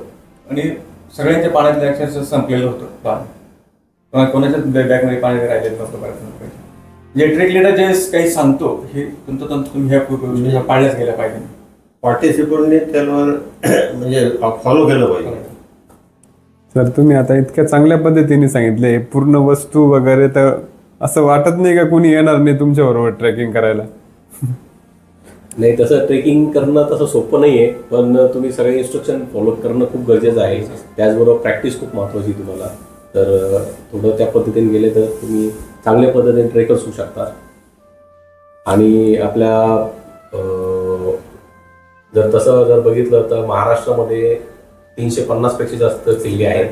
Speaker 4: आणि सगळ्यांच्या पाण्यातलं अक्षरशः संपलेलं होतं पाणी. कोणाच्याच बॅगमध्ये पाणी राहिलेलं नव्हतं बऱ्याच. जे ट्रेक लीडर जे काही सांगतो हे तंतोतंत तुम्ही ह्या गोष्टी पाळल्याच गेल्या पाहिजे.
Speaker 2: पार्टिसिपंटने त्यावर म्हणजे फॉलो केलं पाहिजे.
Speaker 1: सर तुम्ही आता इतक्या चांगल्या पद्धतीने सांगितले पूर्ण वस्तू वगैरे तर असं वाटत नाही का कोणी येणार नाही तुमच्या बरोबर ट्रेकिंग करायला.
Speaker 3: नाही तसं ट्रेकिंग करणं तसं सोपं नाही आहे. पण तुम्ही सगळे इन्स्ट्रक्शन फॉलो करणं खूप गरजेचं आहे. त्याचबरोबर प्रॅक्टिस खूप महत्त्वाची तुम्हाला. तर थोडं त्या पद्धतीने गेले तर तुम्ही चांगल्या पद्धतीने ट्रेकर्स होऊ शकता. आणि आपल्या जर तसं जर बघितलं तर महाराष्ट्रामध्ये 350 पेक्षा जास्त किल्ले आहेत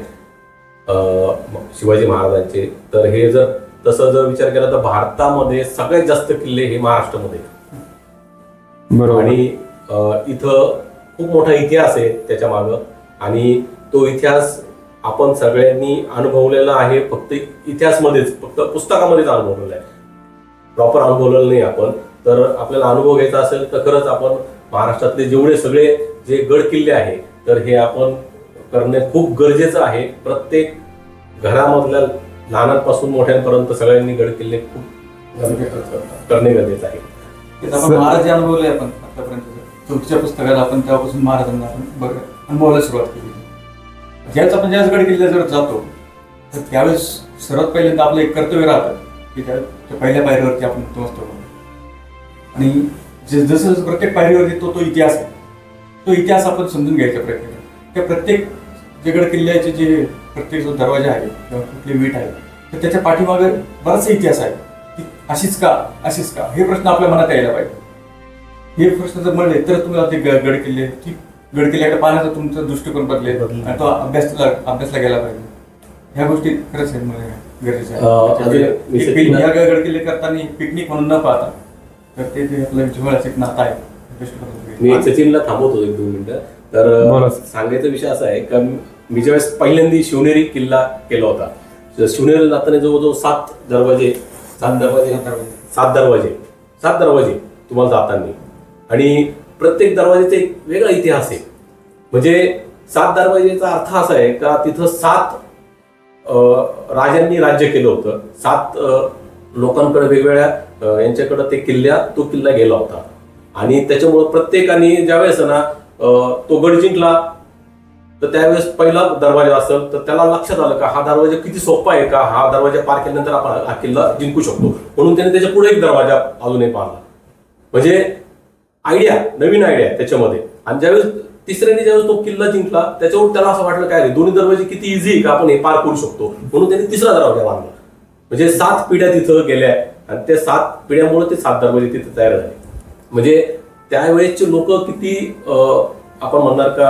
Speaker 3: शिवाजी महाराजांचे. तर हे जर तसं जर विचार केला तर भारतामध्ये सगळ्यात जास्त किल्ले हे महाराष्ट्रामध्ये.
Speaker 1: बरोबर.
Speaker 3: आणि इथं खूप मोठा इतिहास आहे त्याच्या मागं. आणि तो इतिहास आपण सगळ्यांनी अनुभवलेला आहे. फक्त इतिहासमध्येच फक्त पुस्तकामध्येच अनुभवलेला आहे. प्रॉपर अनुभवलेलं नाही आपण. तर आपल्याला अनुभव घ्यायचा असेल तर खरंच आपण महाराष्ट्रातले जेवढे सगळे जे गड किल्ले आहे तर हे आपण करणे खूप गरजेचं आहे. प्रत्येक घरामधल्या लहानांपासून मोठ्यांपर्यंत सगळ्यांनी गड किल्ले खूप करणे गरजेचं आहे.
Speaker 4: महाराज जे अनुभवले आपण आतापर्यंत चौथीच्या पुस्तकात आपण तेव्हापासून महाराजांना आपण अनुभवायला सुरुवात केली. ज्यावेळेस आपण ज्यावेळेस गड किल्ले जर जातो तर त्यावेळेस सर्वात पहिल्यांदा आपलं एक कर्तव्य राहतं की त्या पहिल्या पायरीवरती आपण नतमस्तक होतो. आणि जसं जसं प्रत्येक पायरीवरती तो इतिहास आहे तो इतिहास आपण समजून घ्यायचा प्रयत्न करतो. त्या प्रत्येक जे गड किल्ल्याचे जे प्रत्येक जो दरवाजा आहे किंवा कुठली वीट आहे तर त्याच्या पाठीमागे बराचसा इतिहास आहे. अशीच का हे प्रश्न आपल्या मनात यायला पाहिजे. हे प्रश्न जर म्हणले तर तुम्हाला ते गड किल्ल्याकडे पाहण्याचा तुमचा दृष्टिकोन बदलेल आणि तो अभ्यासला गेला पाहिजे. ह्या गोष्टी खरंच गरजेच्या आहेत. ह्या गड किल्ले करताना पिकनिक म्हणून न पाहता तर ते आपलं जिव्हाळ्याचं एक नातं आहे.
Speaker 3: मी सचिनला थांबवतो 1-2 मिनिटं. तर सांगायचा विषय असा आहे का मी ज्यावेळेस पहिल्यांदा शिवनेरी किल्ला केला होता. शिवनेरीला जाताना जवळजवळ 7 दरवाजे तुम्हाला जाताना. आणि प्रत्येक दरवाजेचा एक वेगळा इतिहास आहे. म्हणजे 7 दरवाजेचा अर्थ असा आहे का तिथं 7 राजांनी राज्य केलं होतं. 7 लोकांकडे वेगवेगळ्या यांच्याकडे ते तो किल्ला गेला होता. आणि त्याच्यामुळं प्रत्येकाने ज्यावेळेस ना तो गड जिंकला तर त्यावेळेस पहिला दरवाजा असेल तर त्याला लक्षात आलं का हा दरवाजा किती सोपा आहे का हा दरवाजा पार केल्यानंतर आपण हा किल्ला जिंकू शकतो. म्हणून त्याने त्याच्या पुढे एक दरवाजा अजूनही पाहिला. म्हणजे नवीन आयडिया त्याच्यामध्ये. आणि ज्यावेळेस तिसऱ्याने ज्यावेळेस तो किल्ला जिंकला त्याच्यावर त्याला असं वाटलं काय दोन्ही दरवाजे किती इझी आहे का आपण हे पार करू शकतो. म्हणून त्याने तिसरा दरवाजा बांधला. म्हणजे 7 पिढ्या तिथं गेल्या आणि त्या 7 पिढ्यामुळे ते 7 दरवाजे तिथे तयार झाले. म्हणजे त्यावेळेसचे लोक किती आपण म्हणणार का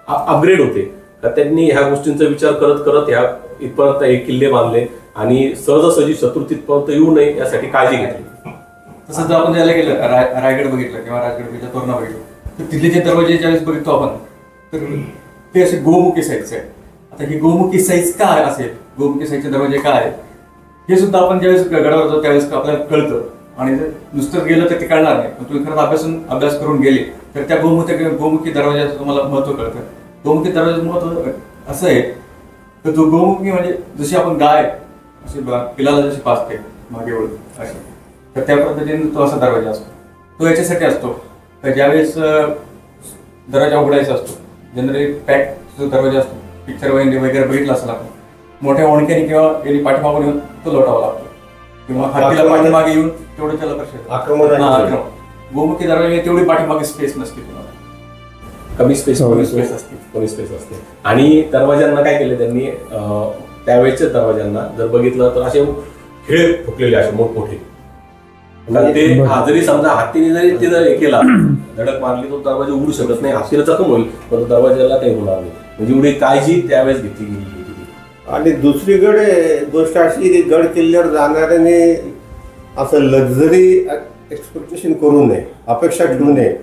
Speaker 3: अपग्रेड होते का त्यांनी ह्या गोष्टींचा विचार करत करत ह्या इथपर्यंत हे किल्ले बांधले आणि सहजासहजी शत्रू तिथपर्यंत येऊ नये यासाठी काळजी घेतली.
Speaker 4: तसं जर आपण ज्याला गेलं रायगड बघितलं किंवा राजगड बघितलं तोरणा बघितलं तर तिथले जे दरवाजे ज्यावेळेस बघितो आपण तर ते असे गोमुखी साईजचे आहे. आता ही गोमुखी साईज काय असेल गोमुखी साईजचे दरवाजे काय आहेत हे सुद्धा आपण ज्यावेळेस गडावर जातो त्यावेळेस आपल्याला कळतं. आणि जर नुसतं गेलं तर ते कळणार नाही. पण तुम्ही खरंच अभ्यास करून गेले तर त्या गोमुखी दरवाजाचं तुम्हाला महत्व कळतं. गोमुखी दरवाजाचं महत्व असं आहे तर तो गोमुखी म्हणजे जशी आपण गाय अशी पिलाला जशी पाचते मागे वळून अशी, तर त्या पद्धतीने तो असा दरवाजा असतो. तो याच्यासाठी असतो तर ज्यावेळेस दरवाजा उघडायचा असतो, जनरली पॅक जो दरवाजा असतो पिक्चर वगैरे बघितला असेल आपण, मोठ्या ओणक्याने किंवा याने पाठीमागून येऊन तो लोटावा लागतो किंवा हातीला पाठीमागे येऊन तेवढं त्याला प्रश्न आक्रमण. गोमुखी दरवाजा तेवढी पाठीमागे स्पेस नसते, तुम्हाला
Speaker 3: कमी स्पेस असते. आणि दरवाजांना काय केलं त्यांनी, त्यावेळेच्या दरवाजांना जर बघितलं तर असे खिळे फुटलेले असे मोठमोठे, ते जरी समजा हातीने जरी ते जर केला धडक मारली तो दरवाजा उघडू शकत नाही, हातीला जखम होईल पण दरवाजाला काही होणार नाही. म्हणजे एवढी काळजी त्यावेळेस घेतली गेली होती.
Speaker 2: आणि दुसरीकडे गोष्ट अशी की गड किल्ल्यावर जाणाऱ्याने असं लक्झरी एक्सपेक्टेशन करू नये, अपेक्षा ठेवू नये.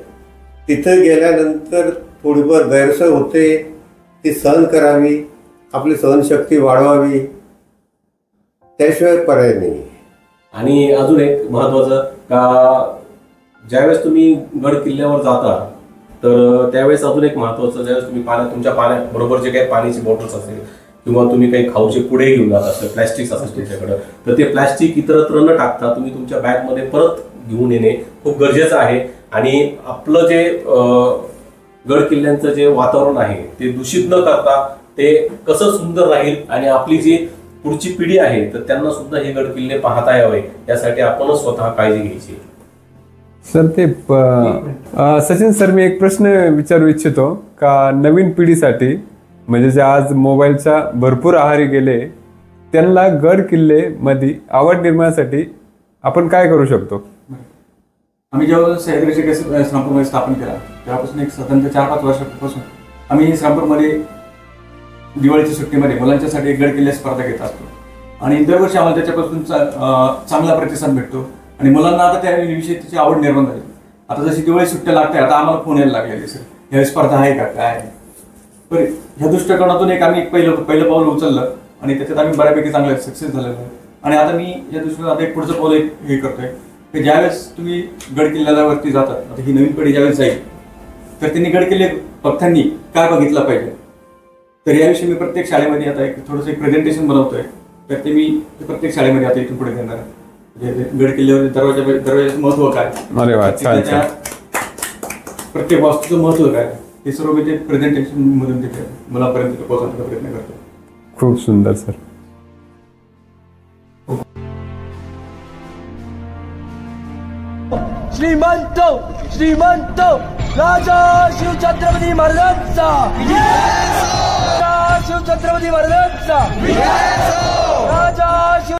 Speaker 2: तिथं गेल्यानंतर थोडीफार गैरसोय होते, ती सहन करावी, आपली सहनशक्ती वाढवावी, त्याशिवाय पर्याय नाही. आणि
Speaker 3: अजून एक महत्वाचं का, ज्यावेळेस तुम्ही गड किल्ल्यावर जाता तर त्यावेळेस अजून एक महत्वाचं, ज्यावेळेस तुम्ही तुमच्या पाण्याबरोबर जे काही पाण्याची बॉटल्स असेल किंवा तुम्ही काही खाऊचे पुढे घेऊन जात असेल, प्लॅस्टिक्स असेल तुमच्याकडं, तर ते प्लॅस्टिक इतरत्र न टाकता तुम्ही तुमच्या बॅगमध्ये परत घेऊन येणे खूप गरजेचं आहे. आणि आपलं जे गड किल्ल्यांचं जे वातावरण आहे ते दूषित न करता ते कसं सुंदर राहील आणि आपली जी पुढची पिढी आहे तर त्यांना सुद्धा हे गड किल्ले पाहता यावे यासाठी आपणच स्वतः काळजी घ्यायची.
Speaker 1: सर ते सचिन सर, मी एक प्रश्न विचारू इच्छितो का नवीन पिढीसाठी, म्हणजे जे आज मोबाईलच्या भरपूर आहारी गेले, त्यांना गड किल्ले मध्ये आवड निर्माणासाठी आपण काय करू शकतो?
Speaker 4: आम्ही जेव्हा सह्याद्रीचे श्रामपूरमध्ये स्थापन केला तेव्हापासून एक साधारणतः 4-5 वर्षापासून आम्ही श्रामपूरमध्ये दिवाळीच्या सुट्टीमध्ये मुलांच्यासाठी एक गड किल्ले स्पर्धा घेत असतो आणि दरवर्षी आम्हाला त्याच्यापासून चांगला प्रतिसाद भेटतो आणि मुलांना आता त्याविषयी त्याची आवड निर्माण झाली. आता जशी दिवाळी सुट्ट्या लागते आता आम्हाला फोन यायला लागलेले, सर ह्या स्पर्धा आहे का काय आहे. पण ह्या दृष्टिकोनातून एक पहिलं पाऊल उचललं आणि त्याच्यात आम्ही बऱ्यापैकी चांगलं सक्सेस झालेलो आहे. आणि आता मी या दृष्टीने आता एक पुढचं पाऊल हे करतोय की ज्यावेळेस तुम्ही गड किल्ल्यावरती जातात, आता ही नवीन पिढी ज्यावेळेस जाईल तर त्यांनी गड किल्ले भक्तांनी काय बघितला पाहिजे, तर याविषयी मी प्रत्येक शाळेमध्ये आता एक थोडंसं एक प्रेझेंटेशन बनवतोय. तर ते मी प्रत्येक शाळेमध्ये आता इथून पुढे देणार आहे. गड किल्ल्यावर दरवाजाचं महत्व काय, प्रत्येक वास्तूचं महत्व काय, हे सर्व मी ते प्रेझेंटेशन मधून तिथे मुलांपर्यंत पोहोचवण्याचा प्रयत्न करतो.
Speaker 1: खूप सुंदर सर.
Speaker 6: श्रीमंत राजा शिवछत्रपती महाराजांचा, शिवछत्रपती महाराजांचा राजा शिव